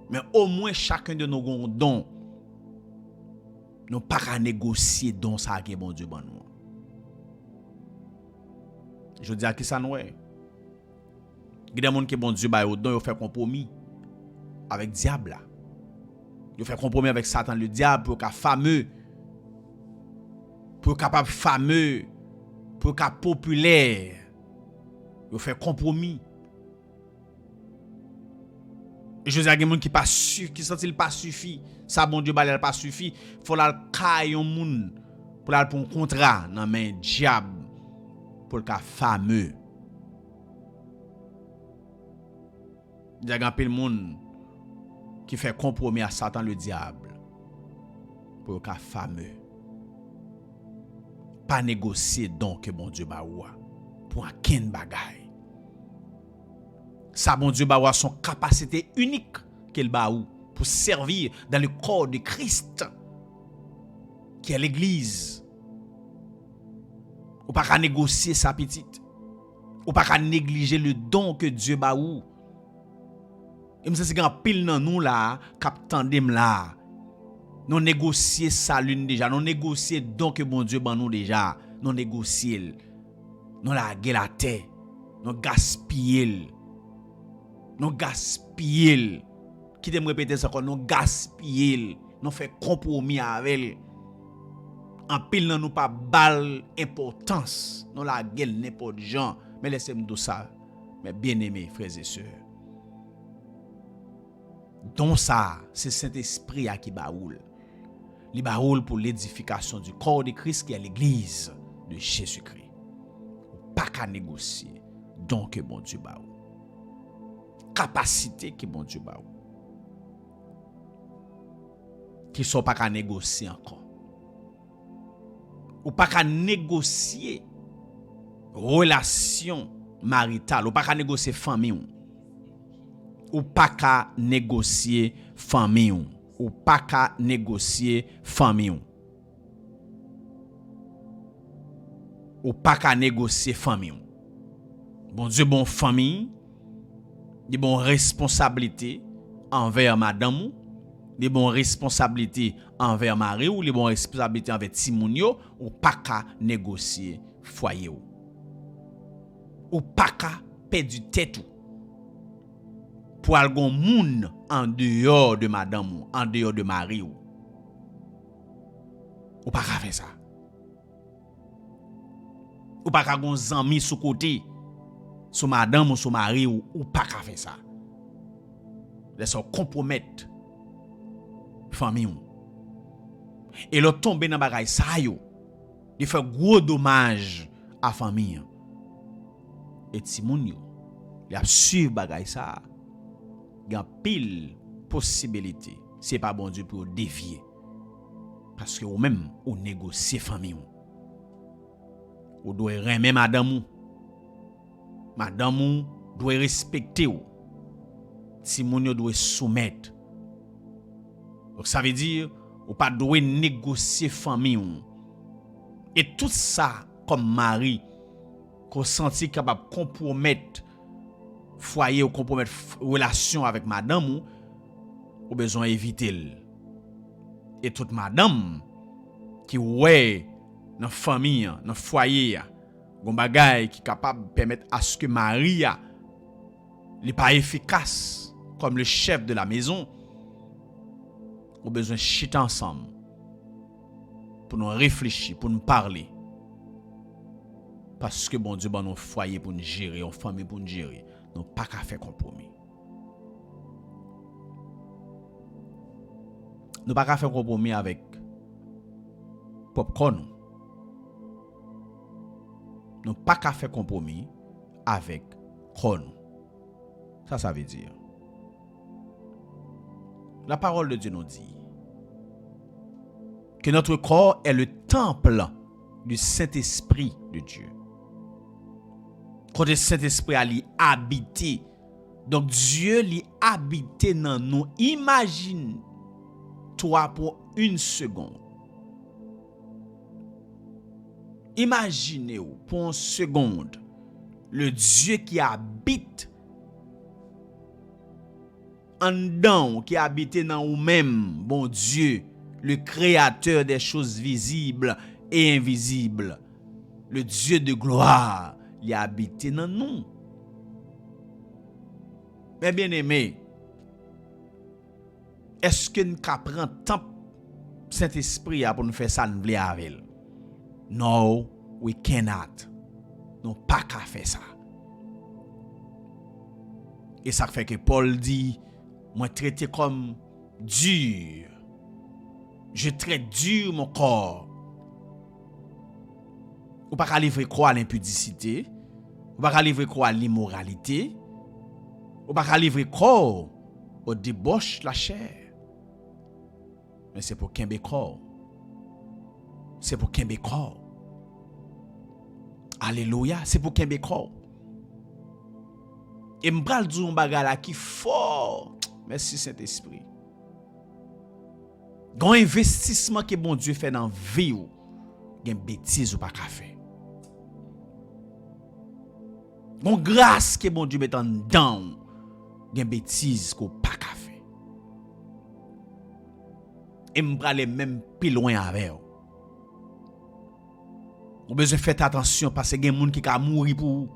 Mais au moins chacun de nous avons un don. Nous pas à négocier don ça que bon Dieu ban nous. Je dis à qui ça nous est. Il y a des gens qui bon Dieu ba au don, ils fait compromis avec diable là. Ils fait compromis avec Satan le diable pour qu'il fameux, pour capable fameux, pour qu'il populaire. Ils fait compromis. Et je dis à des gens qui pas qui sentent pas suffit, ça bon Dieu ba pas suffit, faut la caille un monde pour la pour un contrat dans main diable pour qu'il fameux. Il y a un monde qui fait compromis à Satan le diable pour qu'il fameux. Pas négocier donc que bon Dieu ba ou pour aucun bagay. Ça bon Dieu ba ou son capacité unique qu'il ba ou pour servir dans le corps de Christ qui est l'église. Ou pas qu'à négocier sa petite. Ou pas qu'à négliger le don que Dieu ba ou. Et me c'est grand pile nan nous là, cap tandem là. Nous négocier ça l'une déjà, nous négocier don que bon Dieu ban nous déjà, nous négocier. Nous la la terre, nous gaspiller. Nous gaspiller. Qui t'aime répéter ça encore, nous gaspiller, nous fait compromis avec. En pile nan nous pas bal importance, nous la gueule n'importe gens, mais laissez-moi dire ça, mes bien-aimés frères et sœurs. Donc ça, c'est Saint-Esprit qui baoule. Il baoule pour l'édification du corps de Christ qui est l'église de Jésus-Christ. Pas qu'à négocier. Donc bon Dieu baoule. Capacité que bon Dieu baoule. Qui sont pas qu'à négocier encore. Ou pas qu'à négocier relation maritale. Ou pas qu'à négocier famille. Ou pas qu'à négocier famille. Ou pas qu'à négocier famille. Ou pas qu'à négocier famille. Bon Dieu, bon famille, des bonnes responsabilités envers madame, des bonnes responsabilités envers mari ou les bonnes responsabilités envers Timounio, ou pas qu'à négocier foyer. Ou pas qu'à perdre du tête pour aller gon moun en dehors de madame, en dehors de mari ou pas qu'à faire ça. Ou pas qu'à gon zami sous côté sur madame ou sur mari ou pas qu'à faire ça. Laisse compromettre famille ou. Et le tomber dans bagay ça yo, il fait gros dommage à famille. Et Timoun yo, il a suivre bagay ça. Il y a pile possibilité. C'est pas bon Dieu pour dévier. Parce que ou même ou négocier famille. Ou doit aimer madame ou. Madame ou doit respecter ou. Timoun yo doit soumettre. Donc ça veut dire ou pas doit négocier famille ou. Et tout ça comme mari qu'on senti capable compromettre foyer ou compromettre relation avec madame ou besoin éviter. Et toute madame qui ouais dans famille, dans foyer, gon bagay qui capable permettre à ce que Maria n'est pas efficace comme le chef de la maison, on a besoin de chiter ensemble pour nous réfléchir, pour nous parler. Parce que bon Dieu ban nous foyer pour nous gérer, une famille pour nous gérer, nous pas qu'à faire compromis. Nous pas qu'à faire compromis avec popcorn. Nous pas qu'à faire compromis avec corps. Ça veut dire. La parole de Dieu nous dit que notre corps est le temple du Saint-Esprit de Dieu. Quand le Saint-Esprit a habité, donc Dieu l'y habité dans nous. Imagine toi pour une seconde. Imaginez-vous pour une seconde le Dieu qui habite en dedans, qui habite dans vous-même, bon Dieu, le créateur des choses visibles et invisibles, le Dieu de gloire, il habite dans nous. Mais bien aimé, est-ce que nous prenons temps Saint-Esprit pour nous faire ça nous voulons avec? No, we cannot. Nous pas qu'à faire ça. Et ça fait que Paul dit, moi traité comme dur. Je traite dur mon corps. Ou pas qu'à livrer quoi à l'impudicité, ou pas qu'à livrer quoi à l'immoralité, ou pas qu'à livrer quoi au débauche la chair. Mais c'est pour qu'un corps. C'est pour qu'un corps. Alléluia, c'est pour qu'un corps. Et m'bral di un bagay la qui fort. Merci Saint-Esprit. Gon investissement que bon Dieu fait dans vie ou, gen bêtise ou pas ka fait. Gon grâce que bon Dieu met en dedans, gen bêtise ko pas ka fait. Et m'bral même plus loin avec. On besoin faire attention parce que gen moun qui ka mourir pour ou.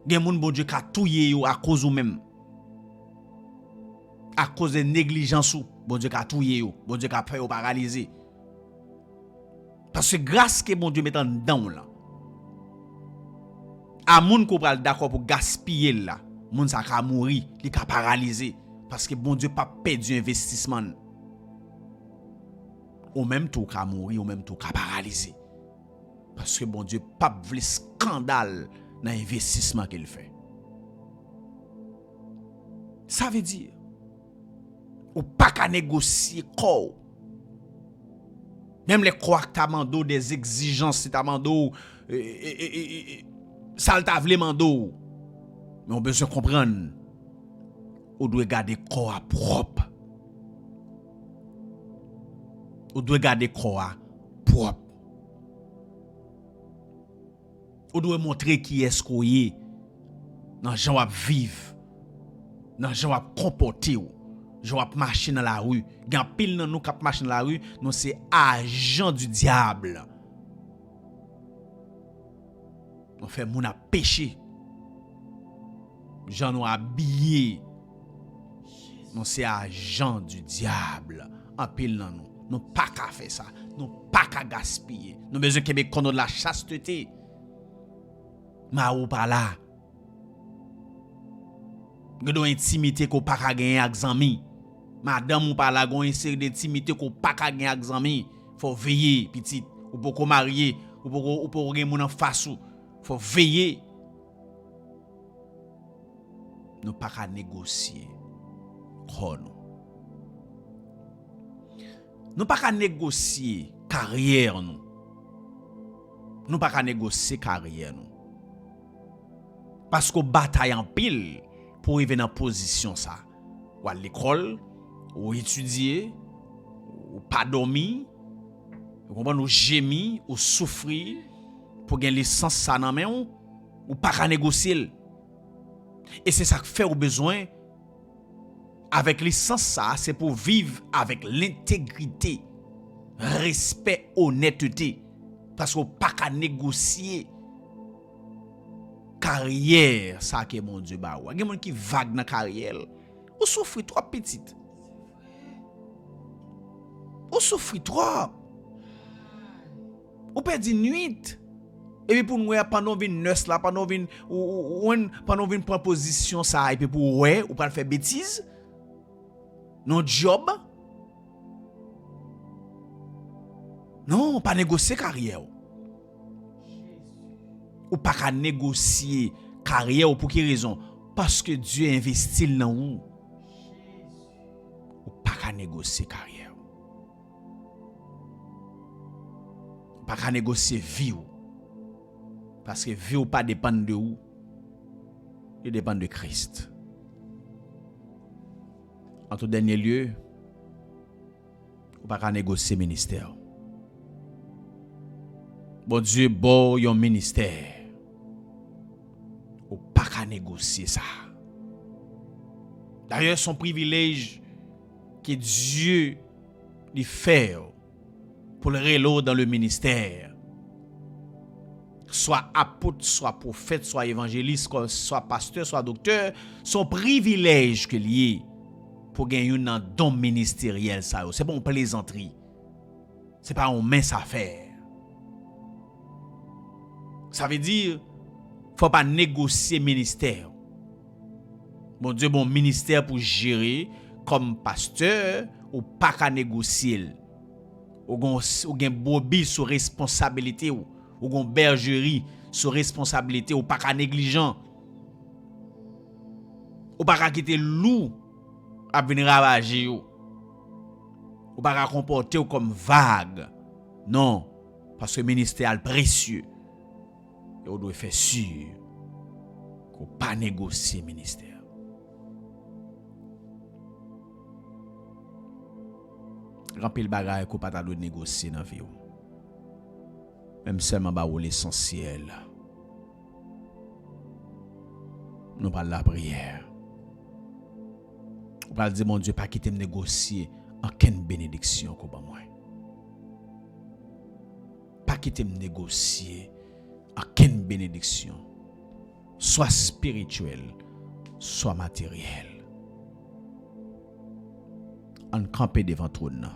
Gen moun bon Dieu ka touye yo à cause ou même. À cause de négligence ou bon Dieu ka touye yo, bon Dieu ka fait ou paralyser. Parce que grâce que bon Dieu met en dedans là. A moun ko pral d'accord pour gaspiller là, moun sa ka mourir, li ka paralyser parce que bon Dieu pas perdu investissement. Ou même tout ka mourir, ou même tout ka paralyser. Parce que bon Dieu pas vle scandale dans l'investissement qu'il fait. Ça veut dire ou pas qu'à négocier corps. Même les croix que t'as mando des exigences t'as mando ça t'a vle mando. Mais on besoin comprendre ou doit garder corps propre. Ou doit garder corps propre. Ou doit montrer qui est-ce qu'on est dans gens à vivre, dans gens à comporter, gens à marcher dans la rue. Gan pile dans nous qui marcher dans la rue, nous c'est agent du diable. On fait moun a péché. Gens nous habillés. Nous c'est agent du diable. En pile dans nous. Nous pas qu'à faire ça. Nous pas qu'à gaspiller. Nous besoin que nous de la chasteté. Ma ou pas là. Gado intimité ko pas ka gagner avec zami. Madame ou pas là gon une série d'intimité ko pas ka gagner avec zami. Faut veiller petite ou pour ko marier ou pour gen moun en face ou. Faut veiller. Nous pas ka négocier. Nous pas ka négocier carrière nous. Nous pas ka négocier carrière nous. Parce qu'on bataille en pile pour arriver dans position ça. Ou à l'école, ou étudier, ou pas dormir, ou gémir, ou souffrir pour gagner licence ça dans main ou pas négocier. Et c'est ça que fait au besoin Avec l'essence ça, c'est pour vivre avec l'intégrité, respect, honnêteté. Parce qu'on pas qu'à négocier carrière ça que mon Dieu ba ou. Il y a des gens qui vague dans carrière. Ou souffre trop petite. Ou souffre trop. Ou perdre nuit. Et puis pour nous pendant une nurse là, pendant une proposition ça et puis pour ouais ou pas faire bêtise. Non job. Non, pas négocier carrière. Ou pas qu'à négocier carrière pour quelle raison? Parce que Dieu investit dans vous. Ou pas qu'à négocier carrière. Ou pas qu'à négocier vie. Parce que vie ou pas dépend de vous. Il dépend de Christ. En tout dernier lieu, ou pas qu'à négocier ministère. Bon Dieu, bon yon ministère. Ou pas qu'à négocier ça. D'ailleurs, son privilège que Dieu lui fait pour le reload dans le ministère, soit apôtre, soit prophète, soit évangéliste, soit pasteur, soit docteur, son privilège que lié pour gagner un don ministériel ça. C'est pas une plaisanterie. C'est pas une mince affaire. Ça veut dire faut pas négocier ministère. Bon Dieu, bon ministère pour gérer comme pasteur ou pas qu'à négocier. Ou gen bobi sous responsabilité ou gen bergerie sous responsabilité ou pas qu'à négligent. Ou pas qu'à quitter loup à venir ravager ou pas qu'à comporter comme vague. Non, parce que le ministère est précieux. Et on doit faire sûr qu'on ne pas négocier le ministère. Remplir le bagage qu'on pas doit négocier dans la vie. Même seulement ba l'essentiel. Nous parlons de la prière. On parle de mon Dieu, pas quitter me négocier aucune bénédiction qu'on ba moi. Pas quitter me négocier aucune bénédiction, soit spirituelle, soit matérielle. On campe devant trône.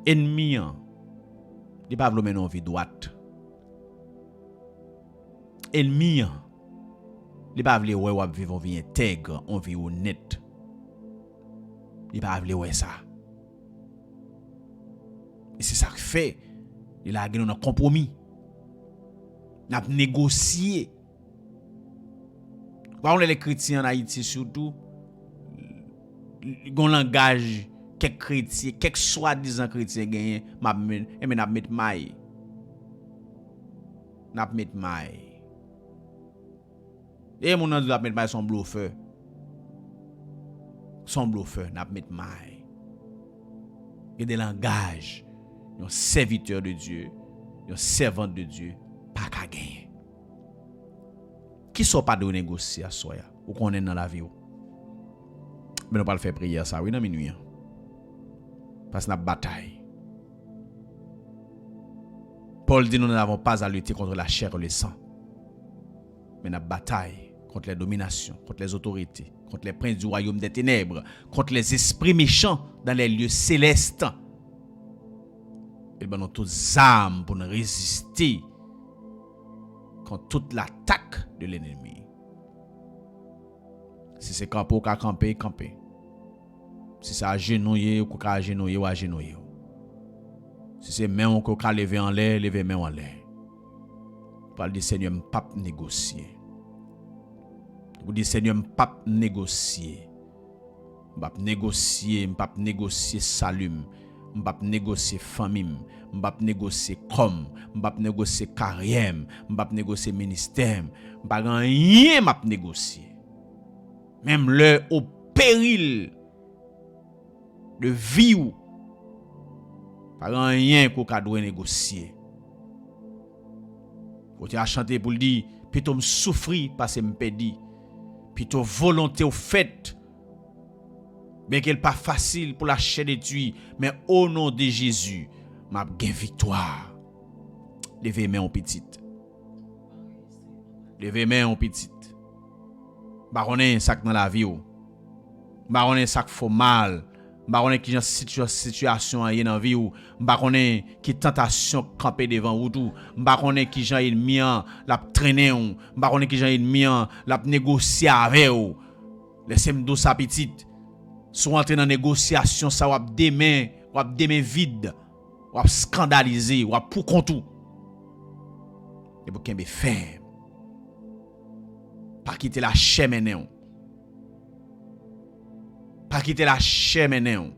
Ennemi, il pas vouloir mener vie droite. Ennemi, il pas vouloir vivre une vie intègre, une vie honnête. Il pas vouloir ça. Et c'est ça que fait. Il a gagné un compromis. N'a négocié. Quand les chrétiens en Haïti surtout, gon langage quelques chrétiens, quelques soi-disant chrétiens gagnent, n'a mettre maille. N'a mettre maille. Et mon nom de la mettre maille son bluffeur. Son bluffeur n'a mettre maille. Et des langages, un serviteur de Dieu, un servant de Dieu. Pas qu'à gagner. Qui sont pas de négocier à soi ou qu'on est dans la vie. Mais nous pas le faire prière ça oui dans minuit. Parce que nous bataille. Paul dit nous n'avons pas à lutter contre la chair et le sang. Mais nous bataille contre les dominations, contre les autorités, contre les princes du royaume des ténèbres, contre les esprits méchants dans les lieux célestes. Et ben nous toutes armes pour nous résister contre toute l'attaque de l'ennemi. Si c'est camper, camper. Si c'est agenouiller, ou agenouiller. Si c'est main ou qu'on lever en l'air, main en l'air. Parle du Seigneur, pas négocier. Vous dites Seigneur, pas négocier. Pas négocier salut. M'pap négocier famille, m'pap négocier com, m'pap négocier carrière, m'pap négocier ministère, m'pap rien m'ap négocier. Même le au péril de vie ou pas rien qu'on doit négocier. Faut tu a chanter pour le dire plutôt me souffrir parce que me pedi, plutôt volonté au fait Bien qu'elle pas facile pour la chair détruite, mais au nom de Jésus, m'a gain victoire. Levez main en petite. Levez main en petite. Baronne ça dans la vie ou. Baronne ça fait mal. Baronne qui genre situation en dans vie ou. Baronne qui tentation camper devant ou tout. Baronne qui genre ennemi la traîner ou. Baronne qui genre ennemi la négocier avec ou. Laissez-moi douce sa petite. Soit entrer dans négociation ça ou demain vide. Ou scandaliser ou pour compte. Et pour qu'elle ferme. Pas quitter la chair maintenant. Pas quitter la chair maintenant.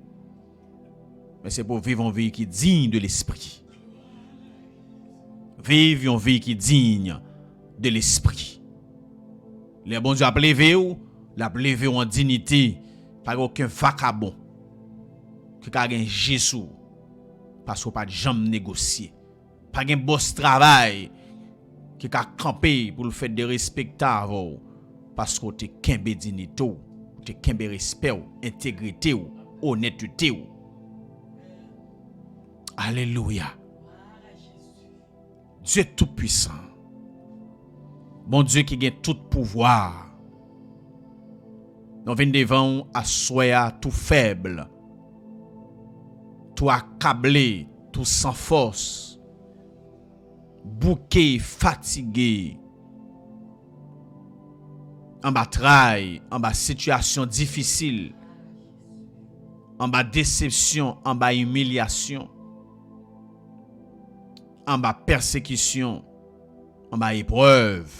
Mais c'est pour vivre une vie qui est digne de l'esprit. Vivre une vie qui est digne de l'esprit. Les bons Dieu a levé ou, l'a levé en dignité, pas aucun vagabond qui a gagné Jésus parce qu'on pas de jambe négocier. Pas un boss travail qui a campé pour le fait de respecter parce que tu es kembe dignité, tu es kembe respect, intégrité, honnêteté. Alléluia. Dieu tout puissant. Bon Dieu qui a tout pouvoir. Nous venons devant à soya tout faible, tout accablé, tout sans force, bouqué, fatigué, en bas travail, en bas situation difficile, en bas déception, en bas humiliation, en bas persécution, en bas épreuve,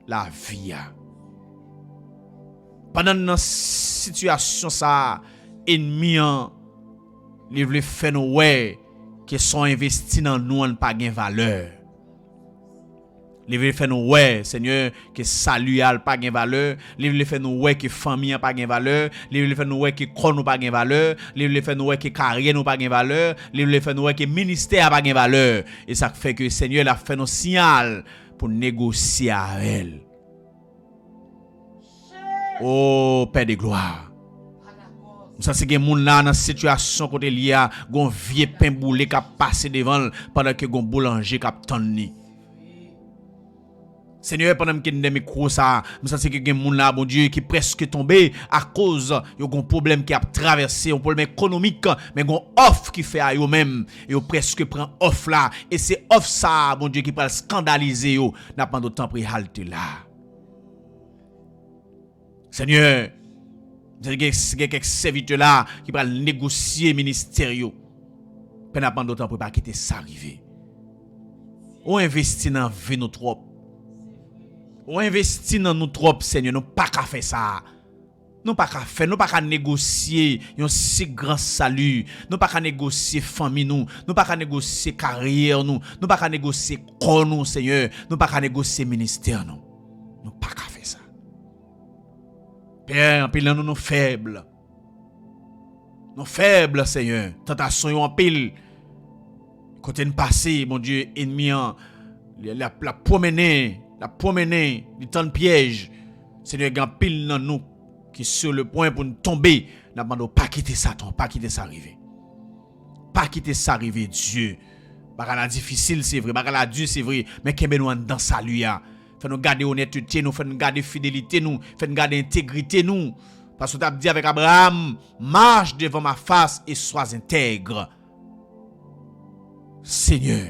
la vie. Pendant une situation ça, ennemi il veut faire nous ouais qui sont investis dans nous n'ont pas gain valeur. Il veut faire nous ouais Seigneur que salut a pas gain valeur, il veut faire nous ouais que famille a pas gain valeur, il veut faire nous ouais que corps pas gain valeur, il veut faire nous ouais que carrière nous pas gain valeur, il veut faire nous ouais que ministère pas gain valeur et ça fait que Seigneur a fait nos signal pour négocier avec elle. Oh Père de gloire. Ça c'est que moun là dans situation côté lié gon vieux pain boulé qui a passé devant pendant que gon boulanger qui a tonni. Seigneur pendant que nous micro ça, ça c'est que gen moun là bon Dieu qui presque tombé à cause yo gon problème qui a traversé, un problème économique mais gon offre qui fait à yo même, yo presque prend offre là et c'est offre ça bon Dieu qui va scandaliser yo, n'a pas d'autant pris halte là. Seigneur, il y a quelques serviteurs là qui vont négocier ministère. Pendant pas d'autant pour pas quitter ça arriver. On investit dans vie nous trop. On investit dans nous trop, Seigneur, nous pas qu'à faire ça. Nous pas qu'à faire, nous pas qu'à négocier un si grand salut. Nous pas qu'à négocier famille nous pas qu'à négocier carrière nous pas qu'à négocier corps nous, Seigneur. Nous pas qu'à négocier ministère nous. Nous pas qu'à faire ça. Père, en pile nous faibles. Nous faibles, Seigneur. Tentation en pile. Côté de passé, mon Dieu, ennemi la promener, du temps de piège. Seigneur, grand pile dans nous qui sur le point pour nous tomber. N'a pas quitter Satan, pas quitter ça arriver. Pas quitter ça arriver, Dieu. Bagala difficile, c'est vrai, bagala dur, c'est vrai, mais qu'est-ce que nous dans salut ya? Fait nous garder honnêteté nous, fait nous garder fidélité nous, fait nous garder intégrité nous. Parce que tu as dit avec Abraham, marche devant ma face et sois intègre. Seigneur,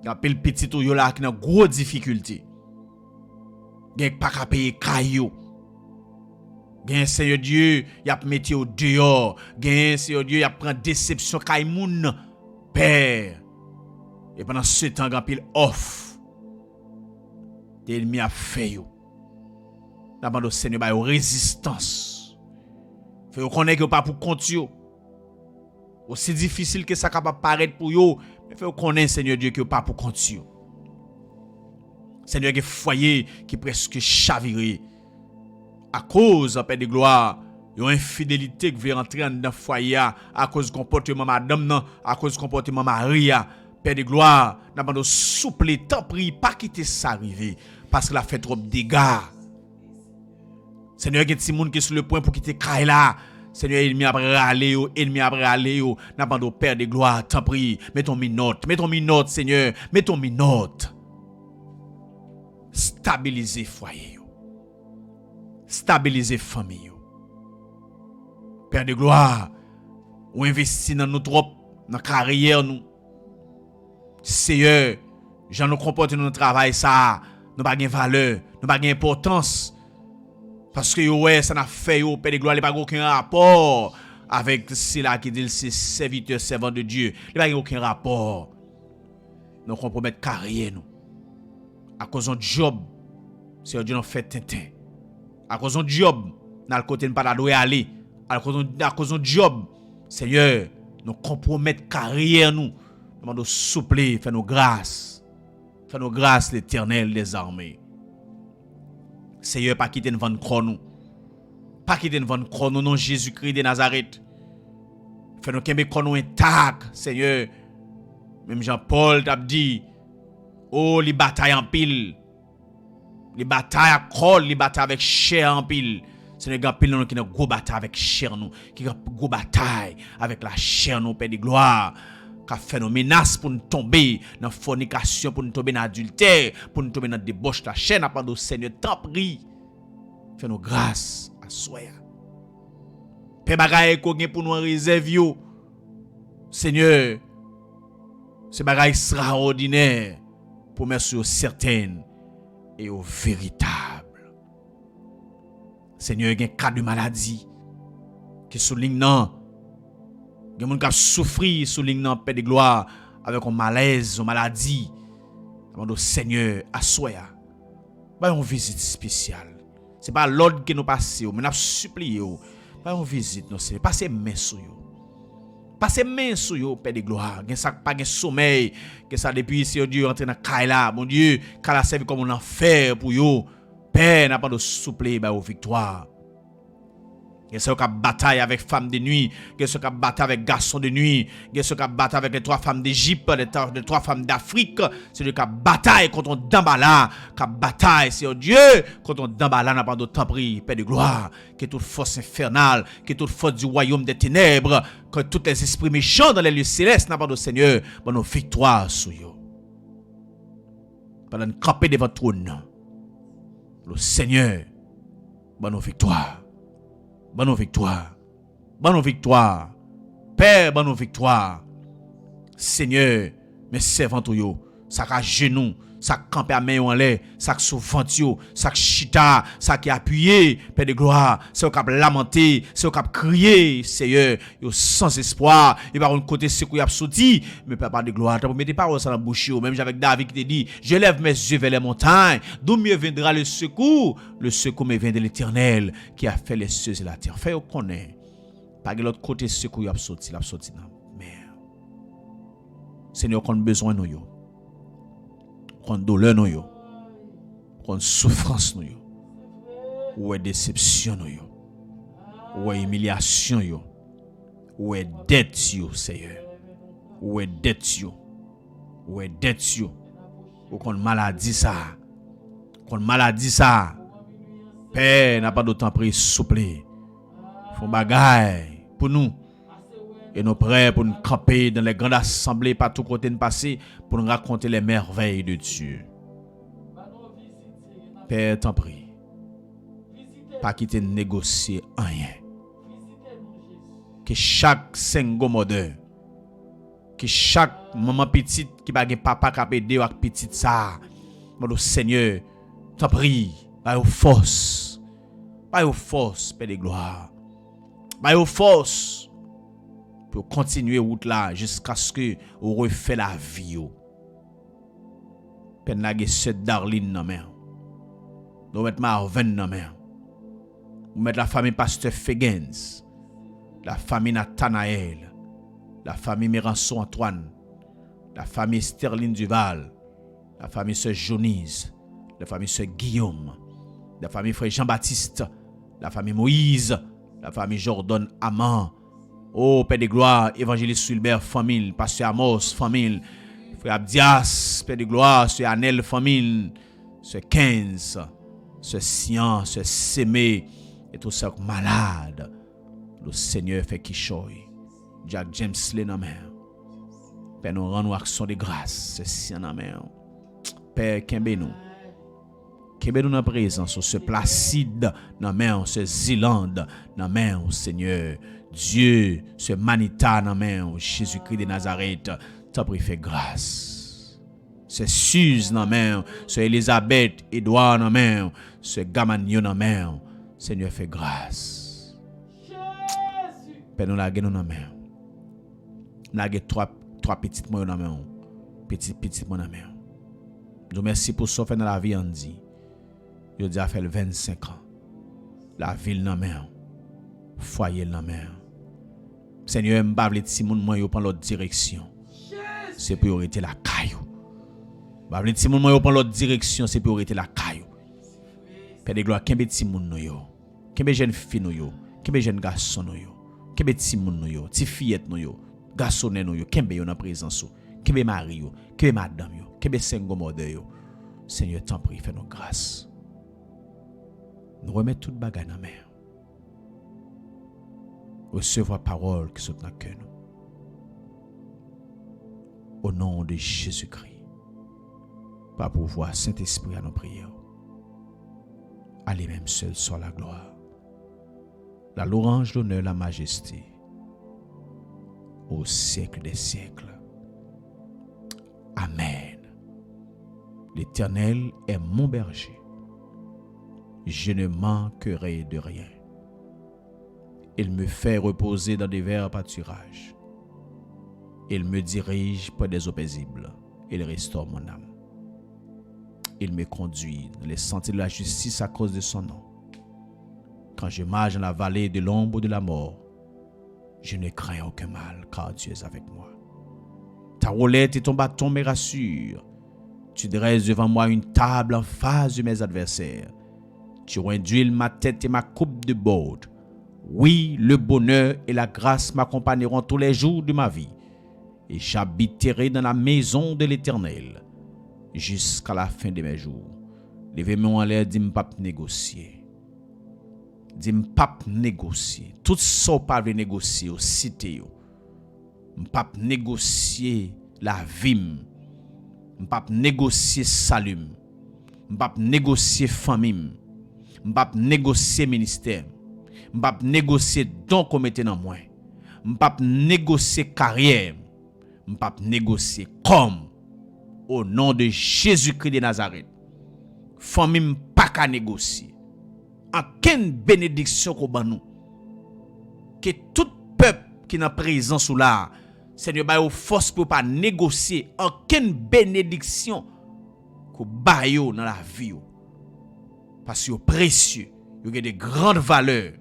il y a pile petit ou yo là qui a gros difficulté. Gen pas ka payer caillou. Gen Seigneur Dieu, y a mettre au dehors. Gen Seigneur Dieu, y a prend déception kay moun. Père. Et pendant ce temps grand pile off. L'ennemi a fait yo. D'abord Seigneur ba yo résistance. Fait yo connaît que pas pour compte yo. Aussi difficile que ça capable paraître pour yo, mais fait yo connaît Seigneur Dieu que pas pour compte yo. Seigneur que foyer qui presque chaviré à cause Père de gloire, yon infidélité qui veut rentrer dans foyer à cause du comportement madame non, à cause du comportement Maria. Père de gloire, n'a pas de souple, tant prie, pas quitter ça arriver, parce qu'il a fait trop de dégâts. Seigneur, il y a des gens qui sont sur le point pour quitter Kaila. Seigneur, ennemi après aller, ennemi après aller, n'a pas de Père de gloire, t'en prie, mets ton minote, Seigneur, mets ton minote. Stabiliser foyer, stabiliser famille. Père de gloire, ou investit dans nous trop, dans la carrière nous. Seigneur, j'en nous comporte dans notre travail ça, nous pas de valeur, nous pas d'importance. Parce que ouais, ça n'a fait Père de gloire, il n'y a pas aucun rapport avec cela qui dit c'est serviteur, servant de Dieu. Il n'y a pas aucun rapport. Nous compromettons carrière nous. À cause de job, c'est Dieu nous fait tintin. À cause de job, dans le côté de pas aller. À cause de job, Seigneur, nous compromettons carrière nous. Nous demandons souple, fais-nous grâce. Fais-nous grâce l'Éternel des armées. Seigneur, pas quitter nous vendre chrono. Pas quitter nous vendre chrono, non Jésus-Christ de Nazareth. Fais-nous qu'un chrono intact, Seigneur. Même Jean-Paul t'a dit, oh, les batailles en pile. Les batailles à col, les batailles avec chair en pile. Seigneur, il y a pile nous qui ont une grosse bataille avec chair nous. Qui ont une grosse bataille avec la chair nous, Père de gloire. Qui a fait nos menaces pour nous tomber dans la fornication, pour nous tomber dans l'adultère, pour nous tomber dans la débauche de la chaîne. À part de Seigneur, t'en prie. Fais-nous grâce à soi. Père bagaille qu'on pour nous réserver. Seigneur, c'est bagaille extraordinaire pour mettre aux certaines et aux véritables. Seigneur, il y a un cas de maladie qui souligne non. Il y a des gens qui souffrent sous ligne Père de gloire avec un malaise, une maladie. Demande Seigneur, assoya. Pas une visite spéciale. Ce n'est pas l'ordre que nous passons, mais nous supplions. Pas une visite, non, c'est passer main sur vous. Passez main sur vous, Père de gloire. Gen ça pas gen sommeil, que ça depuis si Dieu entre dans Kaila, mon Dieu, Kaila servi comme un enfer pour vous. Père n'a pas de souple ba aux victoire. Il y a ceux qui bataille avec femmes de nuit, il y a ceux qui bataille avec garçons de nuit, il y a ceux qui bataille avec les 3 femmes d'Égypte, les 3 femmes d'Afrique, celui qui bataille contre Dambala, qui bataille, c'est Dieu, contre Dambala n'a pas de temps pris, Père de gloire, que toute force infernale, que toute force du royaume des ténèbres, que tous les esprits méchants dans les lieux célestes n'a pas de Seigneur, pour nos victoires sur eux. Pendant camper devant votre trône, le Seigneur, pour nos victoires. Bonne victoire. Bonne victoire. Père, bonne victoire. Seigneur, mes servants yo, ça ka genou, ça camper à main en l'air, ça souvent yo, ça chita, ça qui appuyé, Père de gloire, c'est qui lamenter, c'est qui crier, Seigneur, yo sans espoir, et par un côté c'est qui a sorti, mais Papa de gloire, tu mettez paroles dans la bouche, même avec David qui te dit, je lève mes yeux vers les montagnes, d'où mieux viendra le secours me vient de l'Éternel qui a fait les cieux et la terre. Fait connaît, par l'autre côté secours a sorti dans mer. Seigneur, qu'on a besoin de nous. Qu'on douleur nous yo, qu'on souffrance nous yo, ou déception nous yo, ou humiliation yo, ou dette yo, Seigneur, ou dette yo, ou qu'on maladie ça, Père n'a pas d'autant pris souple, font bagaille pour nous. Et nous prêts pour nous camper dans les grandes assemblées partout côté de passer pour nous raconter les merveilles de Dieu. Père, t'en prie. Pas quitter négocier rien. Que chaque single mother, que chaque maman petite qui va gen papa qui a aidé avec petite ça, mon Seigneur, t'en prie, par force, Père de gloire, par force. Pour continuer route là jusqu'à ce que vous refait la vie. Pen la ge cette Darlene nan men. Nous mettre Marvin nan men. Nous mettre la famille Pasteur Fegens, la famille Nathanaël, la famille Mérançon Antoine, la famille Sterling Duval, la famille Sœur Jonise, la famille Sœur Guillaume, la famille Frère Jean-Baptiste, la famille Moïse, la famille Jordan Amand. Oh, Père de gloire, évangéliste Sulbert, famille, Pasteur Amos, famille, Frère Abdias, Père de gloire, Sœur Anel, famille, Sœur 15, Sœur Sian, Sœur Sémé, Et tout ça malade, le Seigneur fait qui choye. Jack James Lé dans main. Père nous rend action de grâce, c'est dans main. Père kembe nous. Kembe nous dans présence, ce Placide dans main, ce Zilande dans main, Seigneur. Dieu, ce Manita dans main, Jésus-Christ de Nazareth, t'as pris fait grâce. Ce Suze dans main, ce Elisabeth, Edouard dans main, ce Gamanio dans main, Seigneur fait grâce. Père nous la nous dans main. Nous trois petites moyens dans main. Petit moyens dans main. Nous merci pour ce fait dans la vie Andy. Je dis a fait 25 ans. La ville dans main. Foyer dans main. Seigneur m'pa vle ti moun moi yo prend l'autre direction. C'est pour arrêter la caillou. M'pa vle ti moun moi yo prend l'autre direction, c'est pour arrêter la caillou. Père de gloire, kembe ti moun nou yo. Kembe jeune fille nou yo. Kembe jeune garçon nou yo. Kembe ti moun nou yo, ti fillette nou yo. Garçonne nou yo, kembe yo dans présence yo. Kembe mari yo, kembe madame yo, kembe sengo mode yo. Seigneur, t'en prie, fais-nous grâce. Nous remettons toute bagarre dans la main. Recevoir parole qui sont dans le cœur. Au nom de Jésus-Christ. Par pouvoir Saint-Esprit à nos prières. Allez même seul sur la gloire. La louange, l'honneur, la majesté. Au siècle des siècles. Amen. L'Éternel est mon berger. Je ne manquerai de rien. Il me fait reposer dans des verts pâturages. Il me dirige près des eaux paisibles. Il restaure mon âme. Il me conduit dans les sentiers de la justice à cause de son nom. Quand je marche dans la vallée de l'ombre de la mort, je ne crains aucun mal, car tu es avec moi. Ta roulette et ton bâton me rassurent. Tu dresses devant moi une table en face de mes adversaires. Tu induis ma tête et ma coupe de bord. Oui, le bonheur et la grâce m'accompagneront tous les jours de ma vie. Et j'habiterai dans la maison de l'Éternel jusqu'à la fin de mes jours. Levez-moi en l'air, dis-moi pas négocier. Dis-moi pas négocier. Tout ça pas veut négocier au cité. Pas négocier la vie. Pas négocier salut. Pas négocier famille. Pas négocier ministère. M'pap négocier don qu'on mette dans moi. M'pap négocier carrière. M'pap négocier comme au nom de Jésus-Christ de Nazareth. Famille m'pa ka négocier. En quelle bénédiction qu'on ban nous. Que tout peuple qui n'a présence ou là, Seigneur ba yo force pour pas négocier. En quelle bénédiction qu'on ba yo dans la vie yo. Parce que yo précieux, yo gen de grandes valeurs.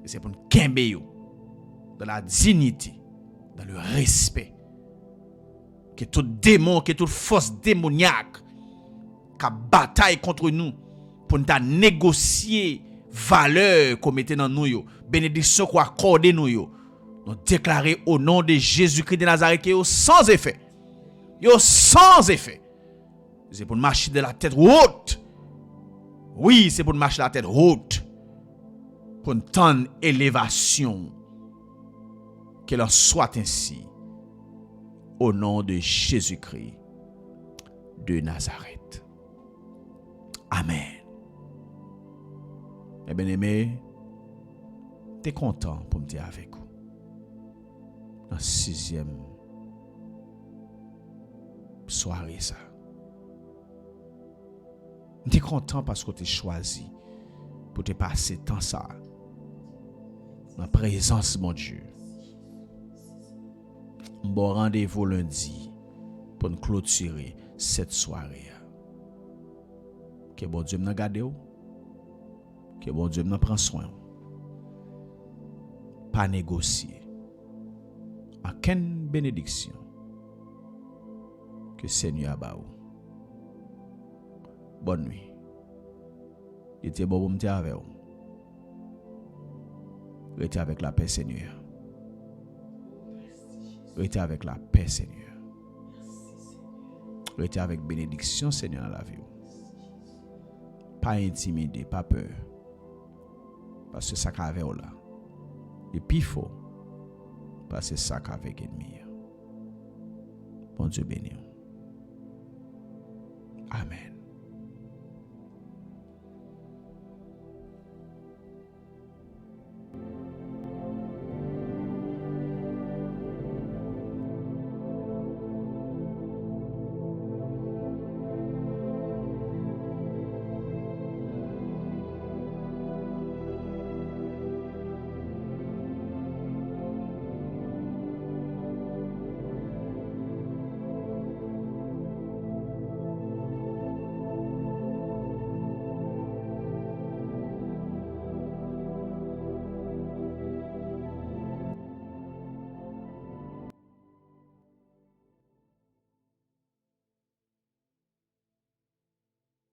Et c'est pour nous kembe dans la dignité, dans le respect. Que tout démon, que toute force démoniaque qui bataille contre nous pour nous négocier valeur qu'on mette dans nous, bénédiction qu'on accorde nous, nous déclarer au nom de Jésus-Christ de Nazareth que sans effet. Sans effet. C'est pour nous marcher de la tête haute. Oui, c'est pour nous marcher de la tête haute. Pour une tendre élévation. Qu'elle en soit ainsi. Au nom de Jésus-Christ de Nazareth. Amen. Eh bien aimé, t'es content pour me dire avec vous. Dans 6e soirée ça. T'es content parce que t'es choisi pour te passer temps ça. Dans la présence de mon Dieu. Bon rendez-vous lundi pour nous clôturer cette soirée. Que bon Dieu nous garde. Que bon Dieu nous prend soin. Pas négocier. Aucune bénédiction. Que Seigneur a baou. Bonne nuit. Il était bon pour me dire avec vous. Restez avec la paix, Seigneur. Restez avec la paix, Seigneur. Restez avec bénédiction, Seigneur, dans la vie. Pas intimidé, pas peur. Parce que ça qu'avait là. Et puis faut. Parce que ça qu'avec ennemi. Bon Dieu béni. Amen.